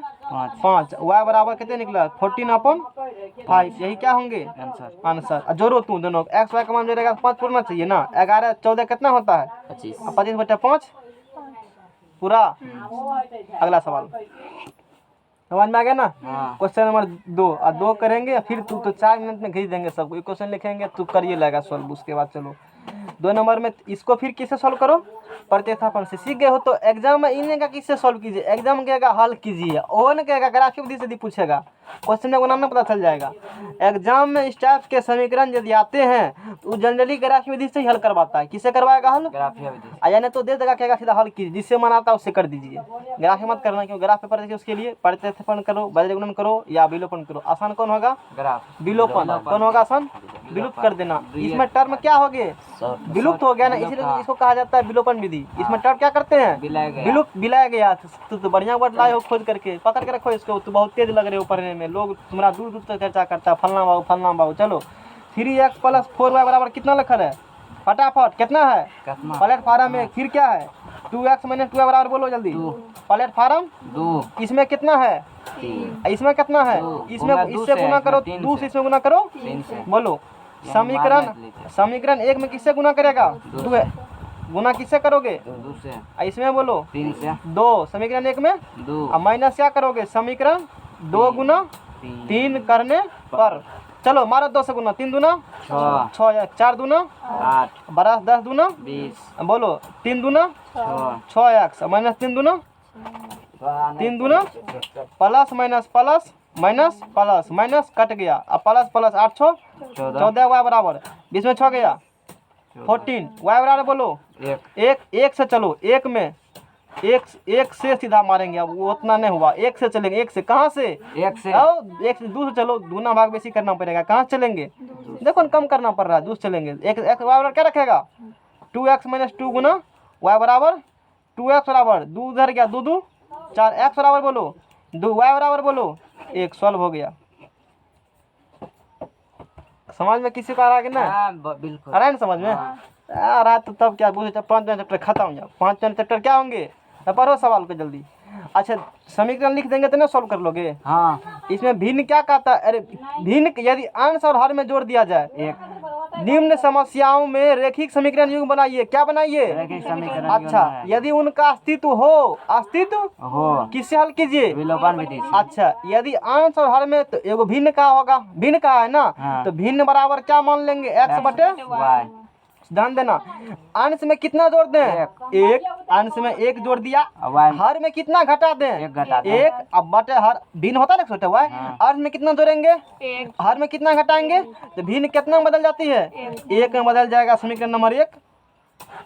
5, y बराबर कितने निकला? 14/5। यही क्या होंगे? आंसर। जोड़ो तू दोनों, x y का मान जोड़ेगा 5 पूरा चाहिए ना। 11 14 कितना होता है? 25 बटे 5 पूरा। अगला सवाल समझ में आ गया ना? क्वेश्चन नंबर 2 और 2 करेंगे, फिर तू तो 4 मिनट में खींच देंगे सबको। एक क्वेश्चन लिखेंगे तू करिए लगा सॉल्व, उसके बाद चलो 2 नंबर में इसको फिर किससे सॉल्व करो? प्रतिस्थापन से। सीख गए हो तो एग्जाम में इन्हें का किससे सॉल्व कीजिए, एग्जाम में कहेगा हल कीजिए, और नहीं कहेगा ग्राफिक विधि से भी पूछेगा, क्वेश्चन में नाम पता चल जाएगा। एग्जाम में इस टाइप के समीकरण यदि आते हैं तो जनरली ग्राफिक विधि से ही हल करवाता है। किससे करवाएगा हल? यानी तो दे देगा, कहेगा सीधा हल कीजिए, जिससे मन आता है उससे कर दीजिए, ग्राफिक मत करना, क्योंकि ग्राफ पेपर देखिए उसके लिए प्रतिस्थापन करो, वज्र गुणन करो या विलोपन करो। आसान कौन होगा? विलोपन। कौन होगा आसान? विलुप्त कर देना। इसमें टर्म क्या हो गए? विलुप्त हो गया ना, इसीलिए इसको कहा जाता है विलोपन विधि। इसमें टर्म क्या करते हैं? विलुप्त, बिलाया गया। तो बढ़िया वर्ड लाए हो, खोज करके पकड़ के रखो इसको। तो बहुत तेज लग रहे हो पढ़ने में, लोग तुम्हारा दूर दूर तक चर्चा करता है, फलना बाबू। चलो 3x प्लस 4y बराबर कितना लिखा है? फटाफट कितना है? प्लेटफार्म में फिर क्या है? 2x माइनस 2y बराबर बोलो जल्दी। प्लेटफार्म 2, इसमें कितना है? इसमें कितना है? इसमें इससे गुना करो, 2 से इसमें गुना करो, 3 से बोलो। समीकरण 1 में किससे गुना करेगा? 2 गुना किससे करोगे? 2 से। इसमें बोलो 3 से 2, समीकरण 1 में 2 अब माइनस क्या करोगे? समीकरण 2 गुना 3 करने पर, चलो मारो 2 से गुना, 3 दूना 6, 4 दूना 8 12, 10 दूना 20 बोलो, 3 दूना 6 एक्स माइनस 3 दूना 3 दूना plus minus plus minus plus minus cut गया, अब प्लस प्लस 8 6 14 वाई बराबर 20 में 6 गया 14 वाई बराबर बोलो 1 से चलो, 1 में 1 से सीधा मारेंगे, अब वो उतना नहीं हुआ, 1 से चलेंगे, 1 से कहाँ से? 1 से 1 से 2 से चलो, दूना भाग बेसी करना पड़ेगा, कहाँ चलेंगे? देखो न कम करना पड़ रहा है, 2 से चलेंगे, एक वाई बराबर क्या रखेगा? 2x माइनस 2 गुना वाई बराबर 2x बराबर 2 उधर गया 2 2 4 x बराबर बोलो 2 वाई बराबर बोलो 1, सॉल्व हो गया। समझ में किसी को आ रहा है कि नहीं? हाँ, बिल्कुल आ रहा है ना समझ में? आ रहा है तो तब क्या पूछे, 5 चैप्टर खत्म हो जाओ, 5 चैप्टर क्या होंगे? पढ़ो सवाल को जल्दी। अच्छा समीकरण लिख देंगे तो ना सॉल्व कर लोगे? हाँ। इसमें भिन्न क्या कहता है? अरे भिन्न यदि अंश और हर में जोड़ दिया जाए, निम्न समस्याओं में रेखिक समीकरण युग्म बनाइए। क्या बनाइए? रेखिक समीकरण। अच्छा यदि उनका अस्तित्व हो किससे हल कीजिए? विलोपन विधि से। अच्छा यदि अंश और हर में तो एगो भिन्न का होगा, भिन्न का है ना, तो भिन्न बराबर क्या मान लेंगे? x बटे y। ध्यान देना, अंश में कितना जोड़ दें? 1, अंश में 1 जोड़ दिया, हर में कितना घटा दें? 1 घटा दें। 1, अब बटे हर भिन्न होता है ना छोटे y, अंश में कितना जोड़ेंगे? हर में कितना घटाएंगे? तो भिन्न कितना में बदल जाती है? 1 में बदल जाएगा, समीकरण नंबर 1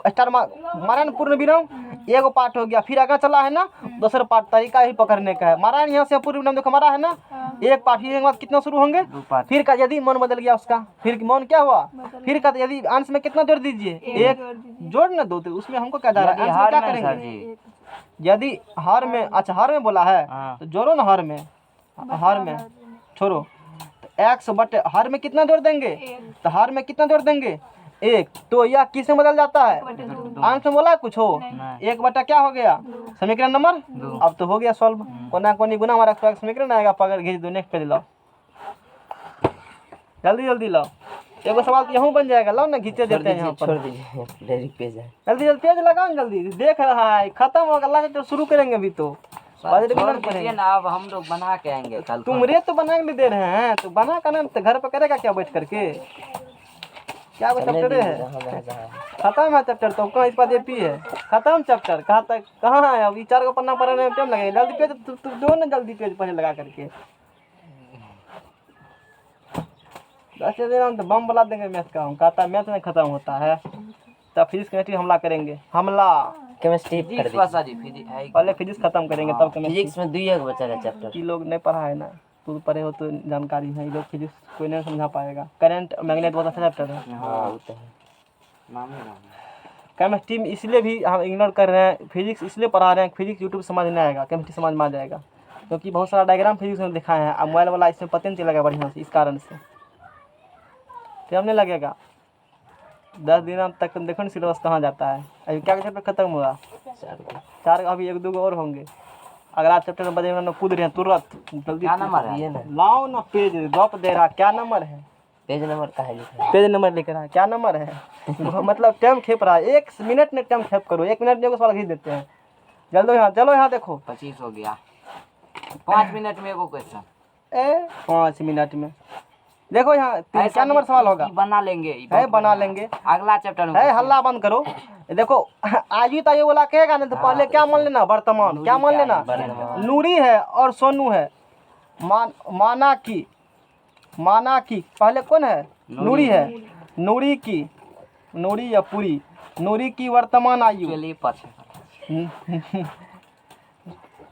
स्टार मारा न पूर्ण विराम, एगो पार्ट हो गया, फिर आगे चला है ना दूसरा पार्ट, तरीका ही पकड़ने का है। मारा यहाँ से पूर्ण विराम देखो मारा है ना, एक पार्ट, फिर बाद कितना शुरू होंगे? फिर का यदि मन बदल गया उसका, फिर मन क्या हुआ? फिर का यदि अंश में कितना जोड़ दीजिए? 1 जोड़ न दो, तो उसमें हमको क्या जा रहा है? अंश में क्या करेंगे? यदि हर में, अच्छा हर में बोला है तो जोड़ो ना, हर में छोड़ो, तो x बटे हर में कितना जोड़ देंगे? तो हर में कितना जोड़ देंगे? 1, तो यह किस में बदल जाता है? अंश में बोला कुछ हो? 1 बटा क्या हो गया? समीकरण नंबर 2। अब तो हो गया सॉल्व, कोना कोनी गुना हमारा समीकरण आएगा, पकड़ घींच दो, नेक्स्ट पेज लाओ, जल्दी जल्दी लाओ, एगो सवाल तो यहाँ बन जाएगा, लाओ ना, घींचे देते हैं यहाँ पर, छोड़ दीजिए, डायरेक्ट पेज है। जल्दी जल्दी पेज लगाओ जल्दी, देख रहा है खत्म होगा, अल्लाह तो शुरू करेंगे अभी तो ना, अब हम लोग बना के आएंगे कल। तुम रे तो बना के दे रहे हैं, तो बना का ना तो घर पे करेगा क्या बैठ करके? क्या वो चैप्टर है? खत्म है चैप्टर, तो कहाँ इस बात ये पी है खत्म चैप्टर, कहाँ तक कहाँ है? अभी 4 को पन्ना पढ़ने में टाइम लगेगा, जल्दी पेज तू दो ना, जल्दी पेज पहले लगा करके 10 दिन तो बम बना देंगे मैथ का। हम कहता है मैथ में खत्म होता है, तब फिजिक्स केमिस्ट्री हमला करेंगे, हमला केमिस्ट्री पहले फिजिक्स खत्म करेंगे तब केमिस्ट्री। फिजिक्स में 2 बचा है चैप्टर, की लोग नहीं पढ़ा है ना, तू पढ़े हो तो जानकारी है, ये लोग फिजिक्स कोई नहीं समझा पाएगा। करंट मैग्नेट बहुत अच्छा चैप्टर है। हाँ वो तो है, नाम ही केमिस्ट्री में इसलिए भी हम इग्नोर कर रहे हैं, फिजिक्स इसलिए पढ़ा रहे हैं, फिजिक्स यूट्यूब समझ नहीं आएगा, केमिस्ट्री समझ में आ जाएगा, क्योंकि बहुत सारा डायग्राम फिजिक्स में दिखाए हैं, अब मोबाइल वाला इसमें पता नहीं चलेगा बढ़िया से, इस कारण से टाइम नहीं लगेगा। 10 दिन तक देखो ना सिलेबस कहाँ जाता है। अभी क्या चैप्टर खत्म हुआ? 4, अभी 1 2 और होंगे। अगला चैप्टर में बजे ना कूद रहे हैं तुरंत, जल्दी लाओ ना, पेज ड्रॉप दे रहा, क्या नंबर है? पेज नंबर का है लिखा है, पेज नंबर लिख रहा है, क्या नंबर है? मतलब टाइम खेप रहा है, 1 मिनट में टाइम खेप करो, 1 मिनट में सवाल खींच देते हैं। जल्दी यहाँ चलो, यहाँ देखो 25 हो गया, 5 मिनट में एगो क्वेश्चन, 5 मिनट में देखो यहाँ क्या नंबर सवाल होगा? बना लेंगे है, बना लेंगे, अगला चैप्टर है। हल्ला बंद करो, देखो आयु तो ये बोला कहेगा नहीं, तो पहले क्या मान लेना? वर्तमान क्या मान लेना? नूरी है और सोनू है, माना की पहले कौन है? नूरी है, नूरी या पूरी, नूरी की वर्तमान आयु,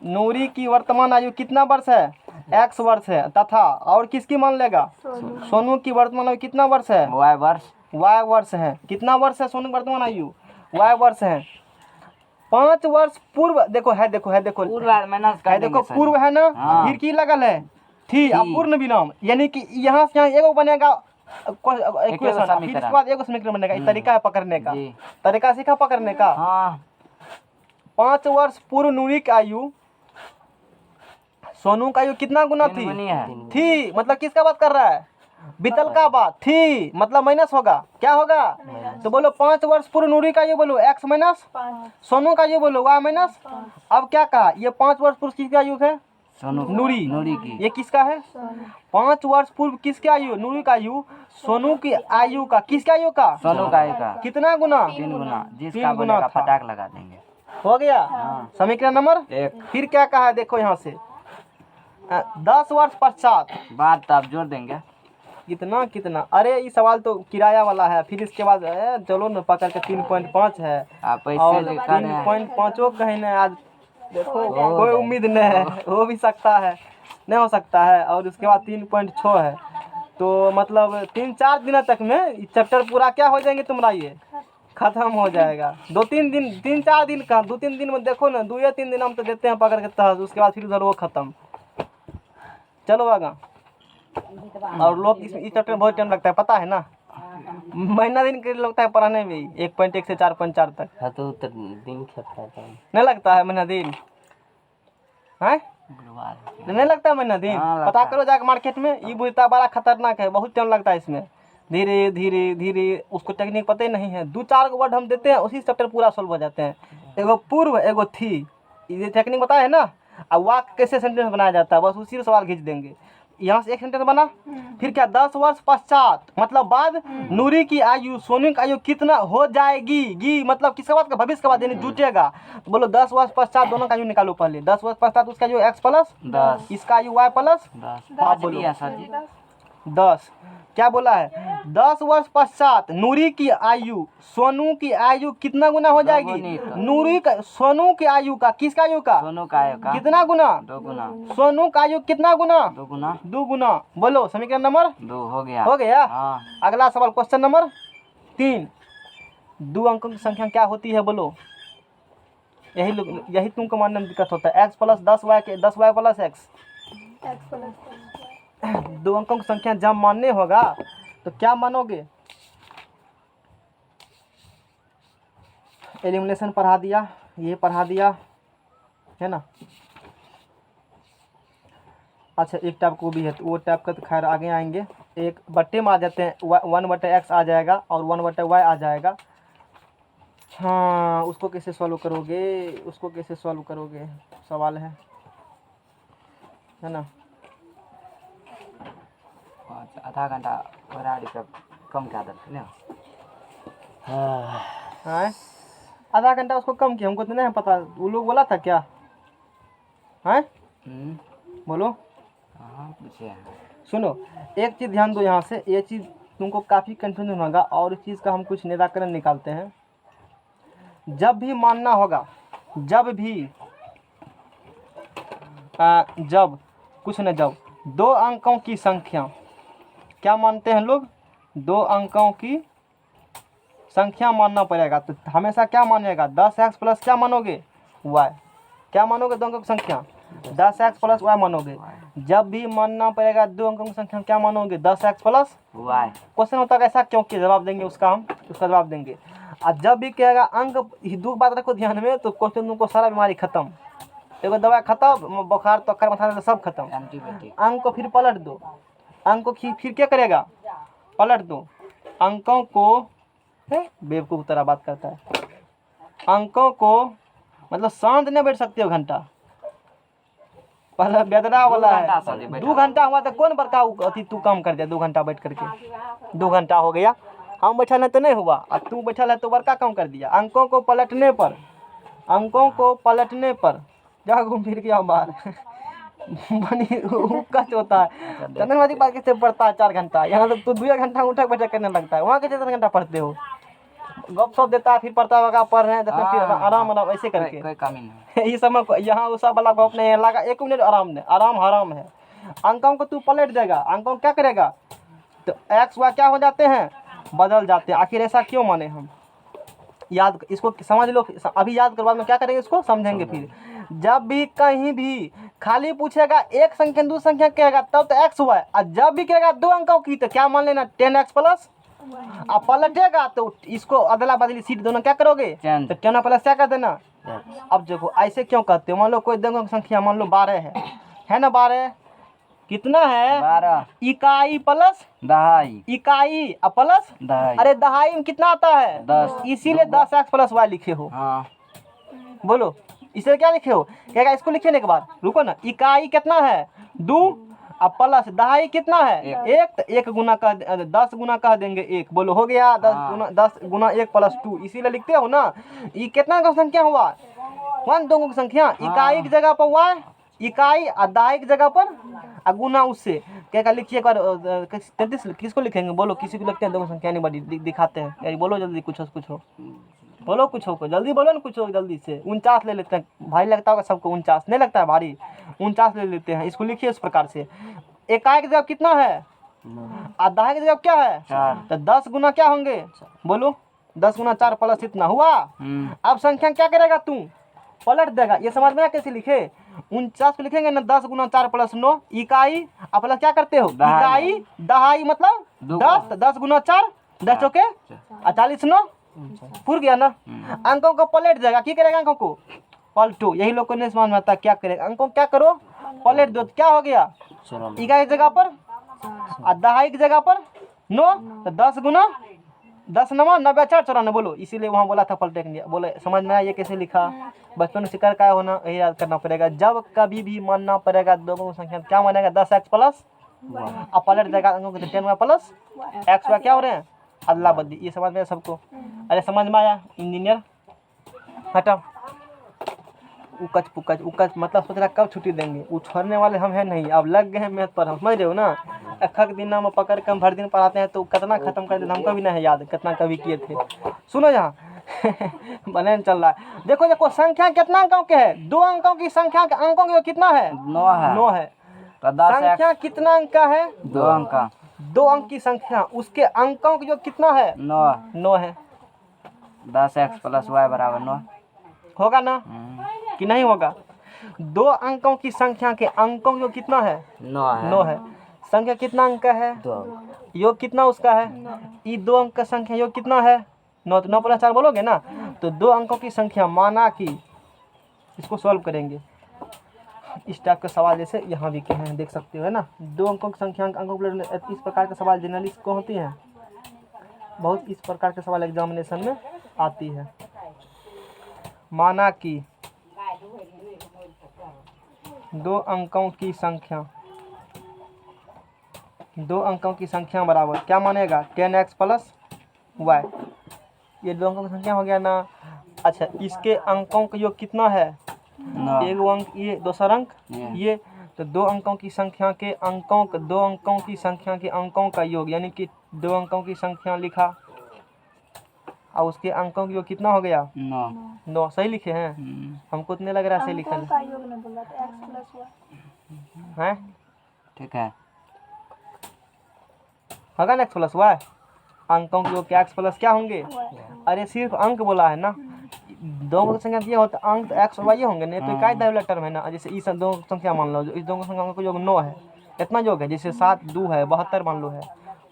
नूरी की वर्तमान आयु कितना वर्ष है? x वर्ष है, तथा और किसकी मान लेगा? सोनू की वर्तमान आयु कितना वर्ष है? y वर्ष है। कितना वर्ष है सोनू वर्तमान आयु? y वर्ष है। 5 वर्ष पूर्व देखो है, देखो पूर्व है ना, फिर की लगल है थी, अब पूर्ण विराम, यानी कि यहाँ से यहाँ एगो बनेगा इक्वेशन, फिर इसके बाद एगो समीकरण बनेगा। इस तरीका है पकड़ने का, तरीका सीखा पकड़ने का। 5 वर्ष पूर्व नूरी की आयु सोनू का योग कितना गुना थी? थी मतलब किसका बात कर रहा है? बीतल का बात। थी मतलब माइनस होगा, क्या होगा? तो बोलो 5 वर्ष पूर्व नूरी का ये बोलो x माइनस, सोनू का ये बोलो y माइनस। अब क्या कहा? ये 5 वर्ष पूर्व किसका युग है? नूरी की। ये किसका है? 5 वर्ष पूर्व किसके आयु? नूरी का आयु। सोनू की आयु का, किसके आयु का? सोनू का आयु का कितना गुना? 3 गुना। जिसका 3 गुना बोलेगा था। पटाख लगा देंगे। हो गया समीकरण नंबर 1। फिर क्या कहा है देखो यहाँ से, 10 वर्ष पश्चात। बात तो आप जोड़ देंगे। कितना? अरे ये सवाल तो किराया वाला है। फिर इसके बाद चलो न पकड़ के 3.5 है आप और ऐसे लिखा रहे हैं 3.5 कहीं ना आज देखो कोई उम्मीद नहीं है, हो भी सकता है, नहीं हो सकता है। और उसके बाद 3.6 है, तो मतलब 3-4 दिन तक में चैप्टर पूरा क्या हो जाएंगे तुम्हारा, ये खत्म हो जाएगा। 2-3 दिन, 3-4 दिन का, 2-3 दिन में देखो ना, 2 या 3 दिन हम तो देते हैं पकड़ के तहस, उसके बाद फिर उधर वो खत्म। चलो आगा। और लोग इस चैप्टर में बहुत टाइम लगता है, पता है ना? महीना दिन के लगता है पढ़ाने में 1.1 से 4.4 तक। हाँ तो दिन खेलता है नहीं लगता है महीना दिन? है नहीं लगता है महीना दिन? पता करो जाकर मार्केट में। ये बुझता बड़ा खतरनाक है, बहुत टाइम लगता है इसमें। धीरे धीरे धीरे उसको टेक्निक पता ही नहीं है। 2-4 वर्ड हम देते हैं, उसी चैप्टर पूरा सॉल्व हो जाते हैं। एगो पूर्व एगो थी, ये टेक्निक बताया है ना। अब वाक्य कैसे सेंटेंस बनाया जाता है, बस उसी से सवाल खींच देंगे। यहाँ से एक सेंटेंस बना। फिर क्या? 10 वर्ष पश्चात मतलब बाद नूरी की आयु सोनू की आयु कितना हो जाएगी? गी मतलब किसका बात का? भविष्य का बात, यानी जुटेगा। तो बोलो 10 वर्ष पश्चात दोनों का आयु निकालो पहले। 10 वर्ष पश्चात उसका आयु x प्लस 10, इसका आयु y प्लस 10। आप बोलो 10 क्या बोला है? 10 वर्ष पश्चात नूरी की आयु सोनू की आयु कितना गुना हो जाएगी? नूरी का सोनू की आयु का, किसका आयु का? सोनू का आयु का कितना गुना? 2 गुना। सोनू का आयु कितना गुना? 2 गुना। 2 गुना। बोलो समीकरण नंबर 2 हो गया। हो गया। हाँ। अगला सवाल क्वेश्चन नंबर 3। 2 अंकों की संख्या क्या होती है बोलो? यही तुमको मानने में दिक्कत होता है। x प्लस 10y के 10y प्लस x। 2 अंकों की संख्या जब मानने होगा तो क्या मानोगे? एलिमिनेशन पढ़ा दिया, ये पढ़ा दिया है ना। अच्छा एक टाइप को भी है, तो वो टाइप का तो खैर आगे आएंगे। एक बट्टे में आ जाते हैं, 1/x आ जाएगा और 1/y आ जाएगा। हाँ उसको कैसे सॉल्व करोगे? उसको कैसे सॉल्व करोगे सवाल है ना। आधा घंटा कम क्या दर ना। हाँ आधा घंटा उसको कम किया, हमको तो नहीं पता। वो लोग बोला था क्या? हैं बोलो। सुनो एक चीज़ ध्यान दो यहाँ से, ये चीज़ तुमको काफ़ी कंफ्यूजन होगा और इस चीज़ का हम कुछ निराकरण निकालते हैं। जब भी मानना होगा, जब भी जब कुछ न जब 2 अंकों की संख्या, क्या मानते हैं लोग? 2 अंकों की संख्या मानना पड़ेगा। तो हमेशा क्या मानिएगा? 10x प्लस क्या मानोगे? y। क्या मानोगे? 2 अंकों की संख्या 10x प्लस y मानोगे। जब भी मानना पड़ेगा 2 अंकों की संख्या क्या मानोगे? 10x plus y। क्वेश्चन होता है ऐसा क्यों, कि जवाब देंगे उसका, हम उसका जवाब देंगे। और जब भी कहेगा अंक, 2 बात रखो ध्यान में, तो क्वेश्चन तुमको सारा बीमारी खत्म। एगो दवा खत्म, बुखार तो कर माथा सब खत्म। अंक को फिर पलट दो, अंक को फिर क्या करेगा? पलट दो। अंकों को बेवकूफ़ तरह बात करता है। अंकों को मतलब शांत नहीं बैठ सकते हो घंटा, पहले बेदरा वाला है। 2 घंटा हुआ तो कौन बड़का अति तू काम कर दिया 2 घंटा बैठ करके। 2 घंटा हो गया, हम बैठल है तो नहीं हुआ, और तू बैठल है तो बड़का काम कर दिया। अंकों को पलटने पर, अंकों को पलटने पर जा घूम फिर के आओ बाहर बनी कच होता है। चंदनवादी बात कैसे पढ़ता है 4 घंटा, यहाँ तो तू 2 घंटा उठक बैठक करने लगता है। वहाँ कैसे 3 घंटा पढ़ते हो? गप सप देता है, फिर पढ़ता होगा, पढ़ रहे हैं फिर आराम आराम ऐसे करके। कोई कमी नहीं ये समय यहाँ उस वाला गप नहीं है, लगा 1 मिनट आराम नहीं, आराम हराम है। अंकों को तू पलट देगा, अंकों को क्या करेगा? तो x y क्या हो जाते हैं? बदल जाते हैं। आखिर ऐसा क्यों माने हम? याद इसको समझ लो, अभी याद करवा में क्या करेंगे, इसको समझेंगे। फिर जब भी कहीं भी खाली पूछेगा एक संख्या 2 संख्या कहेगा तब तो x y, और जब भी कहेगा 2 अंकों की तो क्या मान लेना? 10x plus. अब पलटेगा तो इसको अदला बदली सीट दोनों क्या करोगे? तो 10 प्लस क्या कर देना। अब देखो ऐसे क्यों करते हो? मान लो कोई 2 अंकों की संख्या मान लो 12 है, है ना 12, कितना है 12 इकाई प्लस दहाई इकाई प्लस दहाई। अरे दहाई में कितना आता है 10, इसीलिए 10x प्लस वाई लिखे हो। हाँ बोलो इसे क्या लिखे हो, क्या इसको लिखे ना एक बार, रुको ना, इकाई कितना है 2 अब प्लस दहाई कितना है 1, तो 1 गुना कह 10 गुना कह देंगे 1, बोलो हो गया 10 गुना 1 प्लस 2, इसीलिए लिखते हो ना। ये कितना का संख्या हुआ 1 2 की संख्या, इकाई की जगह पर वाई इकाई और दहाई की जगह पर गुना उससे क्या लिखिए एक बार 33 किसको लिखेंगे, बोलो किसी को लिखते हैं 2 संख्या नहीं बड़ी दिखाते हैं यार, बोलो जल्दी कुछ हो बोलो कुछ हो जल्दी बोलो ना कुछ हो जल्दी से। 49 ले लेते हैं, भारी लगता होगा सबको 49 नहीं लगता है भारी, 49 ले लेते हैं, इसको लिखिए इस प्रकार से। इकाई की जगह कितना है और दहाई की जगह क्या है 4, तो 10 गुना क्या होंगे, बोलो 10 गुना 4 प्लस इतना हुआ। अब संख्या क्या करेगा तू पलट देगा, ये समझ में कैसे लिखे 49 को लिखेंगे ना 10 गुना 4 प्लस 9 इकाई अब प्लस क्या करते हो इकाई दहाई मतलब 10 10 गुना 4 10 चौके 40 9 पूर गया ना। अंकों को पलट देगा, क्या करेगा अंकों को पलटो, यही लोग को नहीं समझ में आता क्या करेगा, अंकों क्या करो पलट दो, क्या हो गया इकाई की जगह पर और दहाई की जगह पर 9 तो 10 गुना 10 9 90 4 94, बोलो इसीलिए वहाँ बोला था पलटे के लिए, बोले समझ में आया ये कैसे लिखा, बचपन में शिकार का होना यही याद करना पड़ेगा, जब कभी भी मानना पड़ेगा दो की संख्या क्या मानेगा 10x प्लस अब पलट देगा अंकों को 10 प्लस x क्या हो रहे हैं अदला बदली, ये समझ में आया सबको, अरे समझ में आया इंजीनियर हटाओ उकच पुकच उकच मतलब सोच रहा कब छुट्टी देंगे, वो छोड़ने वाले हम हैं नहीं, अब लग गए हैं मैथ पर, हम समझ रहे हो ना, अखक दिन नाम पकड़ के हम भर दिन पढ़ाते हैं तो कितना खत्म कर देते हमको भी नहीं याद कितना कभी किए थे। सुनो यहाँ बने चल रहा है, देखो देखो संख्या कितना अंकों के है 2 अंकों की संख्या के अंकों की कितना है 9 है तो 10 संख्या कितना अंक का है 2 अंक का 2 अंक की संख्या उसके अंकों की जो कितना है 9 है, 10x प्लस y बराबर 9 होगा ना कि नहीं होगा। 2 अंकों की संख्या के अंकों की जो कितना है 9 है, संख्या कितना अंक का है 2, योग कितना उसका है ये 2 अंक का संख्या योग कितना है 9, तो 9 प्लस 4 बोलोगे ना, तो 2 अंकों की संख्या माना कि इसको सॉल्व करेंगे इस टाइप का सवाल जैसे यहाँ भी कहे हैं देख सकते हो है ना, 2 अंकों की संख्या अंकों को इस प्रकार के सवाल जनरली को होती हैं, बहुत इस प्रकार के सवाल एग्जामिनेशन में आती है। माना कि 2 अंकों की संख्या 2 अंकों की संख्या बराबर क्या मानेगा 10x प्लस y, ये 2 अंकों की संख्या हो गया ना। अच्छा इसके अंकों का योग कितना है 1 अंक ये दूसरा अंक ये, तो 2 अंकों की संख्या के अंकों 2 अंकों की संख्या के अंकों का योग यानी कि 2 अंकों की संख्या लिखा और उसके अंकों की योग कितना हो गया 9 सही लिखे हैं, हमको तो नहीं लग रहा है सही लिखा है ठीक है होगा ना x प्लस y, अंकों की योग x प्लस क्या होंगे, अरे सिर्फ अंक बोला है ना, 2 की संख्या ये होता अंक x और y होंगे नहीं तो इकाई दशमलव टर्म है ना, जैसे इस 2 संख्या मान लो इस 2 संख्या का योग 9 है, कितना योग है जैसे 7 2 है 72 मान लो है,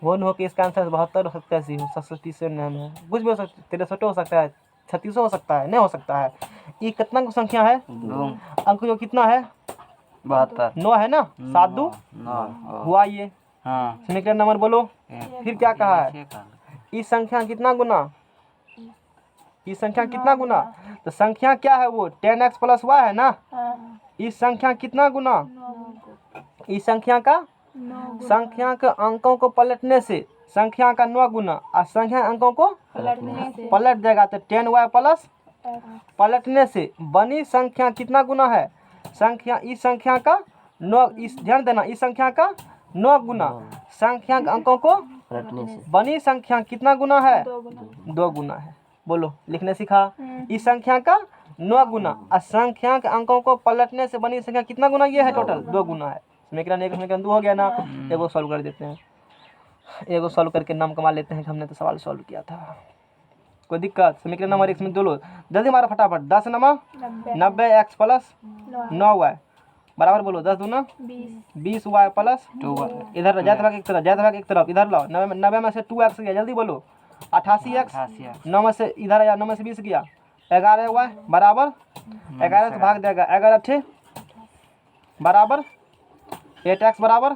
वो न हो कि इसका आंसर 72 हो सकता है 37 है कुछ भी हो सकता है 63 हो सकता है 36 हो सकता है नहीं हो सकता है, ये कितना की संख्या है अंक योग कितना है 72 9 है ना 7 2 हुआ ये समीकरण नंबर बोलो, फिर क्या कहा है इस संख्या कितना गुना इस संख्या कितना गुना, तो संख्या क्या है वो 10x प्लस y है ना, इस संख्या कितना गुना इस संख्या के अंकों को पलटने से संख्या का 9 गुना और संख्या अंकों को पलट देगा तो 10y प्लस पलटने से बनी संख्या कितना गुना है संख्या इस संख्या का 9 इस ध्यान देना इस संख्या का 9 गुना संख्या के अंकों को बनी संख्या कितना गुना है 2 गुना है, बोलो लिखने सीखा इस संख्या का 9 गुना और संख्या के अंकों को पलटने से बनी संख्या कितना गुना ये है टोटल 2 गुना है। समीकरण 1 समीकरण 2 हो गया ना, एगो सॉल्व कर देते हैं, एगो सॉल्व करके नाम कमा लेते हैं कि हमने तो सवाल सॉल्व किया था, कोई दिक्कत। समीकरण नंबर 1 समीकरण 2 जल्दी मारो फटाफट 10 9 90x प्लस 9y बराबर बोलो 10 दूना 20y प्लस 2y, इधर जाते भाग एक तरफ इधर लाओ 90 में से 2x गया जल्दी बोलो 88x 9 में से इधर आया 9 में से 20 गया 11y बराबर 11 से भाग देगा 11 8 बराबर 8x बराबर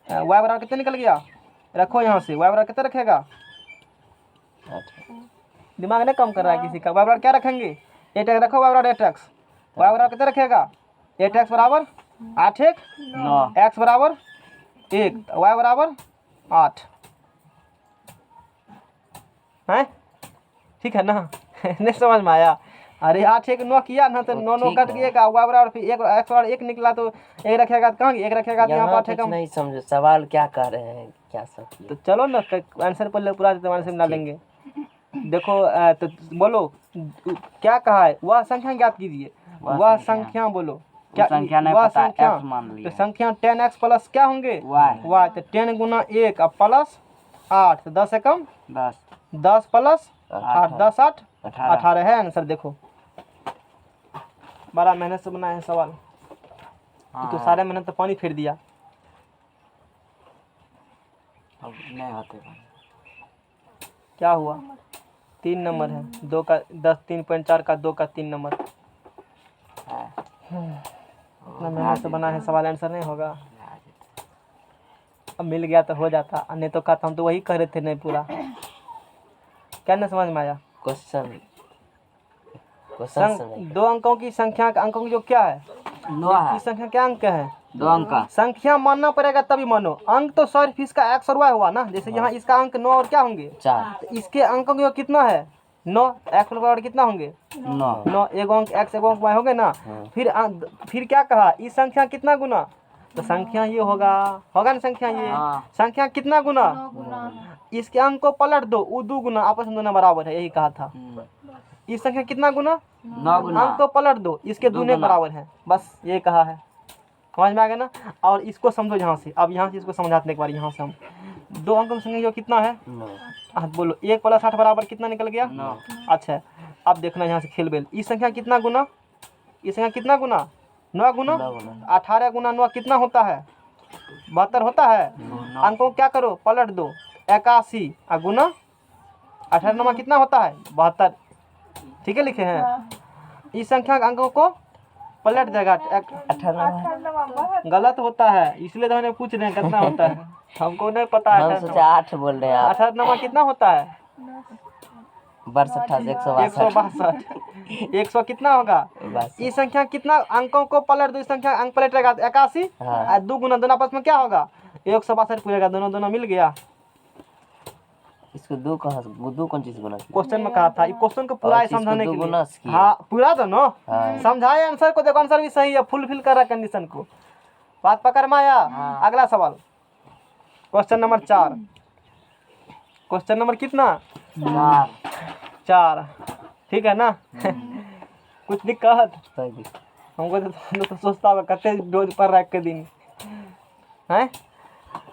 y बराबर कितने निकल गया, रखो यहाँ से, y बराबर कितने रखेगा, दिमाग नहीं कम कर रहा है किसी का। y बराबर क्या रखेंगे, 8x रखो, y बराबर 8x, y बराबर कितने रखेगा, 8x बराबर 8 1 9 x बराबर 1, y बराबर 8 है, ठीक है ना। नहीं समझ में आया, अरे 8 1 9 किया ना तो 9 9 कट गएगा, y बराबर फिर 1 x बराबर 1 निकला तो 1 रखेगा, कहाँ 1 रखेगा तो यहाँ पर कुछ नहीं समझो सवाल क्या कर रहे हैं, क्या सब तो चलो ना आंसर पहले पूरा देते आंसर मिला लेंगे। देखो तो बोलो क्या कहा है, वह संख्या ज्ञात कीजिए, वह संख्या बोलो क्या, संख्या नहीं वह पता, संख्या X मान लिया। तो संख्या 10x प्लस क्या होंगे, y तो 10 गुना 1 अब प्लस 8 तो 10 से कम 10 10 प्लस 8 10 8 18 18 है आंसर। देखो बड़ा मेहनत से बनाए हैं सवाल, तो सारे मेहनत तो पानी फेर दिया। अब नहीं होते क्या हुआ, 3 नंबर है, 2 का 10 3.4 का 2 का 3 नंबर। इतना मेहनत से बना है सवाल, आंसर नहीं होगा। अब मिल गया तो हो जाता, नहीं तो कहता हम तो वही कह रहे थे नहीं पूरा। क्या नहीं समझ में आया, क्वेश्चन दो अंकों की संख्या का अंकों की जो क्या है, 9 है, इस संख्या क्या अंक है, 2 अंक का संख्या मानना पड़ेगा तभी मानो। अंक तो सिर्फ इसका x और y हुआ ना, जैसे यहाँ इसका अंक 9 और क्या होंगे 4, तो इसके अंकों की कितना है 9, x बराबर कितना होंगे 9 9, एगो अंक x एगो अंक y हो गए ना। फिर क्या कहा, इस संख्या कितना गुना, तो संख्या ये होगा ना संख्या ये, संख्या कितना गुना, इसके अंक को पलट दो, वो 2 गुना, आपस में दोनों बराबर है, यही कहा था। इस संख्या कितना गुना, 9 गुना, अंक को पलट दो, इसके दूने बराबर है, बस ये कहा है। समझ में आ गया ना। और इसको समझो यहाँ से, अब यहाँ से इसको समझाते एक बार, यहाँ से हम 2 अंक में संख्या जो कितना है, बोलो 1 प्लस 8 बराबर कितना निकल गया 9। अच्छा अब देखना यहाँ से खेल बेल, इस संख्या कितना गुना, इस संख्या कितना गुना 9 गुना 18 गुना 9 कितना होता है 72 होता है। अंकों क्या करो पलट दो, 81 गुना 18 9 कितना होता है 72, ठीक है लिखे हैं। इस संख्या के अंकों को पलट जाएगा, 18 गलत होता है इसलिए तो हमें पूछ रहे हैं कितना होता है, हमको नहीं पता है। हम सोचा 8 बोल रहे हैं आप, 18 9 कितना होता है 62 162, 100 कितना होगा। 82। इस संख्या कितना अंकों को पलट दो, इस संख्या अंक पलटेगा 81 हाँ। 2 गुना दोनों आपस में क्या होगा 162 पूरेगा, दोनों दोनों मिल गया। इसको 2 कहाँ से 2 कौन चीज बोला, क्वेश्चन में कहा था, इस क्वेश्चन को पूरा इसको समझाने के 2 गुना लिए, किया। हाँ पूरा दो ना हाँ। समझाए आंसर को, देखो आंसर भी सही है, फुलफिल कर रहा है कंडीशन को, बात पकड़ में आया। अगला सवाल क्वेश्चन नंबर 4, क्वेश्चन नंबर कितना 4, ठीक है ना। कुछ दिक्कत हमको तो सोचता होगा कते डोज पर रख के दिन है,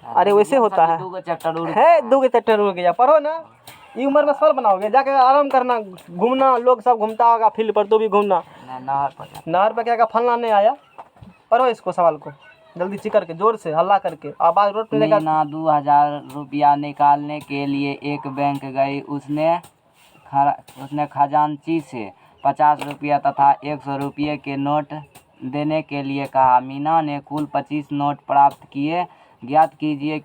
अरे वैसे होता है 2 चैप्टर और है 2 चैप्टर हो गया, पढ़ो ना, ये उम्र में सवाल बनाओगे, जाके आराम करना, घूमना, लोग सब घूमता होगा फील्ड पर, तो भी घूमना, नहर पर क्या फलना नहीं आया, पढ़ो इसको सवाल को जल्दी ची करके, जोर से हल्ला करके, आवाज रोड पे लेकर। मीना 2000 रुपया निकालने के लिए एक बैंक गई, उसने खजांची से 50 रुपया तथा 100 रुपये के नोट देने के लिए कहा। मीना ने कुल 25 नोट प्राप्त किए, ज्ञात कीजिए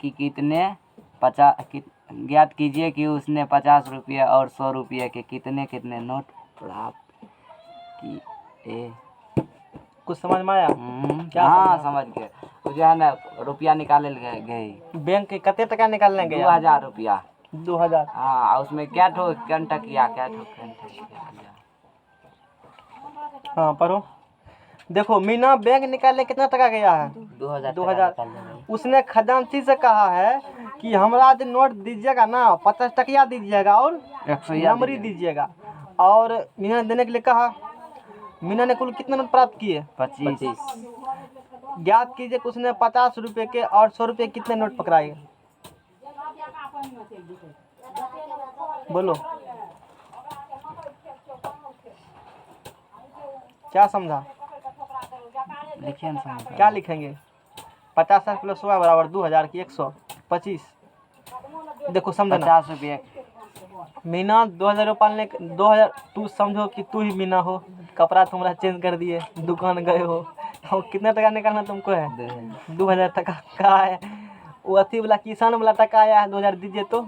कि उसने 50 रुपये और 100 रुपये के कितने कितने नोट प्राप्त किए। कुछ समझ में आया क्या? हाँ समझ गए, वो जो है ना रुपया निकाले गई, बैंक के कितने टका निकालने गए 2000 रुपया 2000। हाँ, उसमें क्या ठो कंटकिया हाँ पढ़ो, देखो मीना बैंक निकालने कितना टका गया है 2000। उसने खजांची से कहा है कि हमरा जो नोट दीजिएगा ना 50 टकिया दीजिएगा और 100 नंबरी दीजिएगा, और मीना ने देने के लिए कहा। मीना ने कुल कितने नोट प्राप्त किए 25। ज्ञात कीजिए कि उसने 50 रुपये के और 100 रुपये कितने नोट पकड़ाए, बोलो क्या समझा, लिखिए ना, क्या लिखेंगे 50 प्लस 100 बराबर 2000 की 125। देखो समझना 50 रुपये मीना 2000 पालने 2000, तू समझो कि तू ही मीना हो, कपड़ा तुम्हारा चेंज कर दिए, दुकान गए हो, और कितना टका निकालना तुमको है? 2000 टका का है। वो अथी वाला किसान वाला टका आया है 2000 दीजिए तो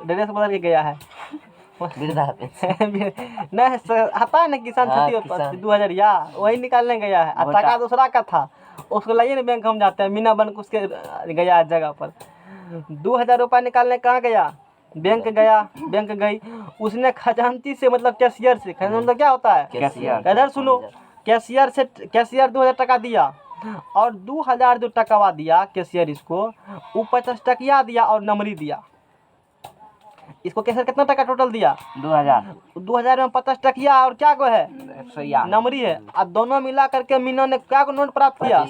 ड्रेस बदल के गया है। वृद्धा पेंशन नहीं आता है ना किसान हाँ, छुट्टी किसान। 2000 या वही निकालने गया है। और टका दूसरा का था, उसको लाइए ना बैंक हम जाते हैं मीना बन उसके गया है जगह पर। 2000 रुपये निकालने कहाँ गया? बैंक गया, बैंक गई, उसने खजांची से मतलब कैशियर से, खजांची मतलब क्या होता है? कैशियर। इधर सुनो, कैशियर से कैशियर 2000 टका दिया और 2000 जो टकावा दिया कैशियर इसको, वो 50 टकिया दिया और नमरी दिया। इसको कैशियर कितना टका टोटल दिया? 2000 2000 में 50 टकिया और क्या को है? 151 नमरी है। अब दोनों मिला करके मीना ने क्या को नोट प्राप्त किया?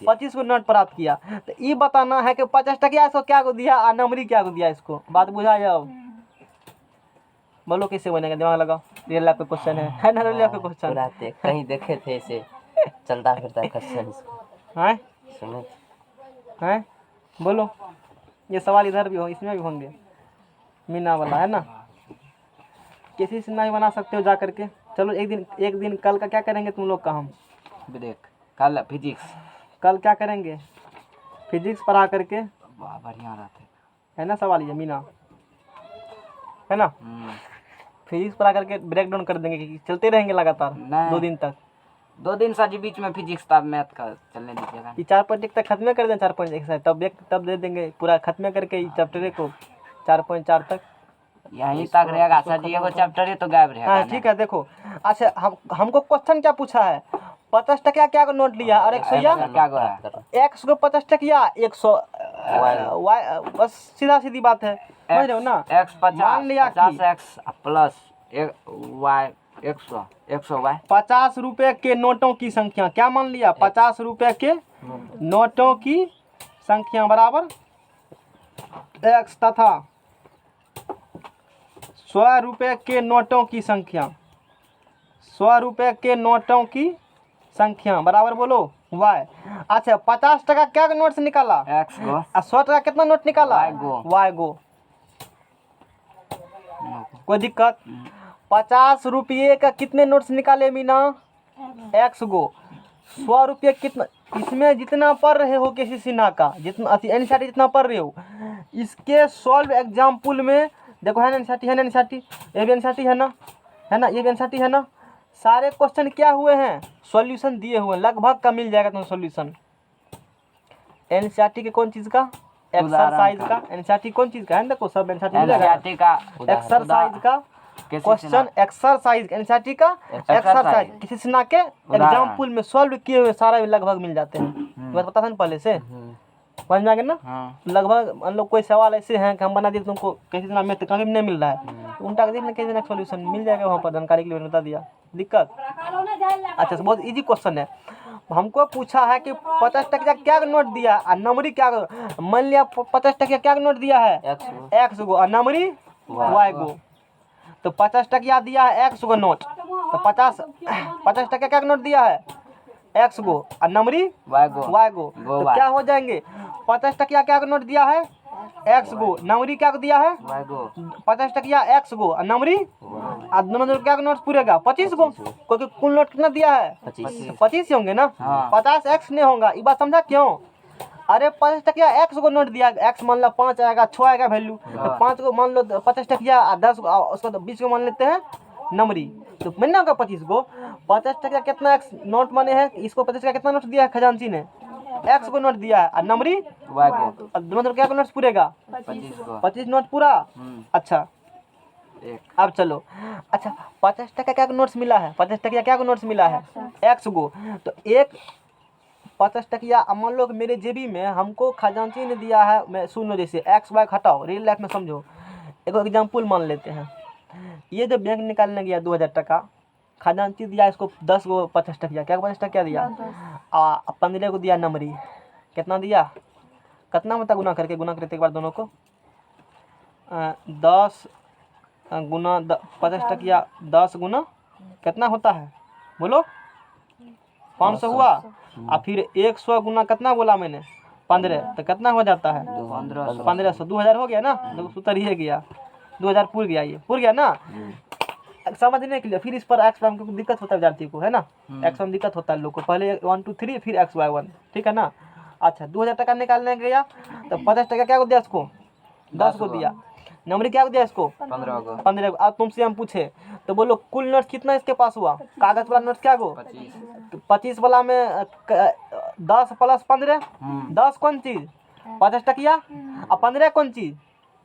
25 को नोट प्राप्त किया। तो ये बताना है कि 50 टकिया इसको क्या को दिया और नमरी क्या को दिया इसको। बात बुझा जाओ, बोलो कैसे बनेगा, दिमाग लगाओ। रियल लाइफ का क्वेश्चन है ना? रियल लाइफ का क्वेश्चन पूरा कहीं देखे थे इसे चलता फिरता क्वेश्चन इसको है, सुने हैं? बोलो, ये सवाल इधर भी हो, इसमें भी होंगे। मीना वाला है ना, किसी से नहीं बना सकते हो जा करके। चलो एक दिन कल का क्या करेंगे तुम लोग का? हम ब्रेक कल फिजिक्स। कल क्या करेंगे? फिजिक्स पढ़ा करके, वाह बढ़िया रहते है ना सवाल ये मीना, है ना? फिजिक्स पढ़ा करके ब्रेक डाउन कर देंगे कि चलते रहेंगे लगातार नहीं। 2 दिन तक। 2 दिन सा जी बीच में फिजिक्स तब मैथ का चलने दीजिएगा। ये 4 पॉइंट तक खत्म कर दें, 4 पॉइंट एक साथ तब दे देंगे पूरा खत्म करके चैप्टर को 4.4 तक। यहीं तक रहेगा सर जी, एगो चैप्टर ही तो गायब रहेगा। हाँ ठीक है। देखो अच्छा, हमको क्वेश्चन क्या पूछा है? 50 टकिया क्या को नोट लिया और 100 या क्या गो है? 100 को 50 टकिया 100 वाई, बस सीधा सीधी बात है, समझ रहे हो ना? x 50 मान लिया कि 50x प्लस y 100 100 y 50 रुपए के नोटों की संख्या, क्या मान लिया? 50 रुपए के नोटों की संख्या बराबर x तथा 100 रुपए के नोटों की संख्या, 100 रुपए के नोटों की संख्या बराबर बोलो y। अच्छा 50 टका क्या के नोट से निकाला? x गो और 100 टका कितना नोट निकाला? Y गो। y गो। कोई दिक्कत? 50 रुपये का कितने नोट से निकाले मीना? x गो। 100 रुपये कितना, इसमें जितना पढ़ रहे हो किसी सिन्हा का, जितना एनसीईआरटी जितना पढ़ रहे हो, इसके सॉल्व एग्जाम्पल में देखो, है ना एनसीईआरटी, है ना एनसीईआरटी, ये भी एनसीईआरटी है ना, है ना, ये भी एनसीईआरटी है ना। सारे क्वेश्चन क्या हुए हैं? सॉल्यूशन दिए हुए हैं, लगभग का मिल जाएगा तुम्हें सॉल्यूशन। एनसीईआरटी के कौन चीज़ का? एक्सरसाइज का। एनसीईआरटी कौन चीज़ का है? देखो सब एनसीईआरटी मिलेगा। एनसीईआरटी का एक्सरसाइज का क्वेश्चन, एक्सरसाइज एनसीईआरटी का एक्सरसाइज किसी सिन्हा के एग्जाम्पल में सॉल्व किए हुए सारा लगभग मिल जाते हैं। बात पता था ना पहले से, समझ में आ गया ना? हाँ। लगभग मान लो कोई सवाल ऐसे हैं कि हम बना दिए तुमको किसी दिन में कहीं नहीं मिल रहा है, उल्टा के देखना किसी दिन सॉल्यूशन मिल जाएगा वहाँ पर, जानकारी के लिए बता दिया। दिक्कत? अच्छा बहुत इजी क्वेश्चन है। हमको पूछा है कि 50 टकिया क्या नोट दिया और नंबरी क्या, मान लिया 50 टकिया क्या नोट दिया है? x गो और नंबरी y गो। तो 50 टकिया दिया है x गो नोट, तो 50 टकिया क्या नोट दिया है? x गो और नंबरी y गो। तो क्या हो जाएंगे? 50 टकिया क्या नोट दिया है? x गो, नंबरी क्या दिया है? y गो। 50 टकिया x गो और नंबरी, और दोनों जो क्या नोट पूरेगा? 25 गो, क्योंकि कुल नोट कितना दिया है? 25 ही होंगे ना। हाँ। 50 x नहीं होगा, ये बात समझा क्यों? अरे 50 टकिया x गो नोट दिया, x मान लो 5 आएगा, 6 आएगा वैल्यू, तो 5 को मान लो 50 टकिया, 10 गो उसको 20 को मान लेते हैं नंबरी, तो मिलना होगा 25 गो। 50 टकिया कितना x नोट माने हैं? इसको 50 टकिया कितना नोट दिया है खजांची ने? x को नोट दिया है और नंबरी y गो। अब दोनों तरफ क्या नोट पूरेगा? 25 गो। 25 नोट पूरा। अच्छा अब चलो, अच्छा 50 टका क्या नोट्स मिला है? 50 टकिया क्या नोट्स मिला है? x गो। तो एक 50 टकिया, मान लो कि मेरे जेबी में हमको खजांची ने दिया है, मैं सुनो जैसे x y हटाओ, रियल लाइफ में समझो। एक एग्जाम्पल मान लेते हैं, ये जो बैंक निकालने गया 2000 टका, खजांची दिया इसको 10 गो 50 टकिया, क्या 50 टकिया दिया, 15 को दिया नंबरी, कितना दिया? कितना मतलब गुना करके एक बार दोनों को 10 गुना 50 टकिया 10 गुना कितना होता है बोलो? 500 हुआ। और फिर 100 गुना कितना बोला मैंने? 15, तो कितना हो जाता है? 1500। 2000 हो गया ना, सूत्र ही गया, 2000 पूर गया, ये पूर गया ना। समझने के लिए फिर इस पर एक्स वाई को दिक्कत होता है विद्यार्थी को, है ना। एक्स में दिक्कत होता है लोग को, पहले 1 2 3 फिर एक्स वाई 1, ठीक है ना। अच्छा 2000 टका निकालने गया तो 50 टका क्या को दिया इसको, 10 को दिया। नंबर क्या को दिया इसको, 15 को। अब तुमसे हम पूछे तो बोलो कुल नोट कितना इसके पास हुआ, कागज वाला नोट क्या को 25। तो 25 वाला में 10 प्लस 15, 10 कौन चीज 50 टकिया और 15 कौन चीज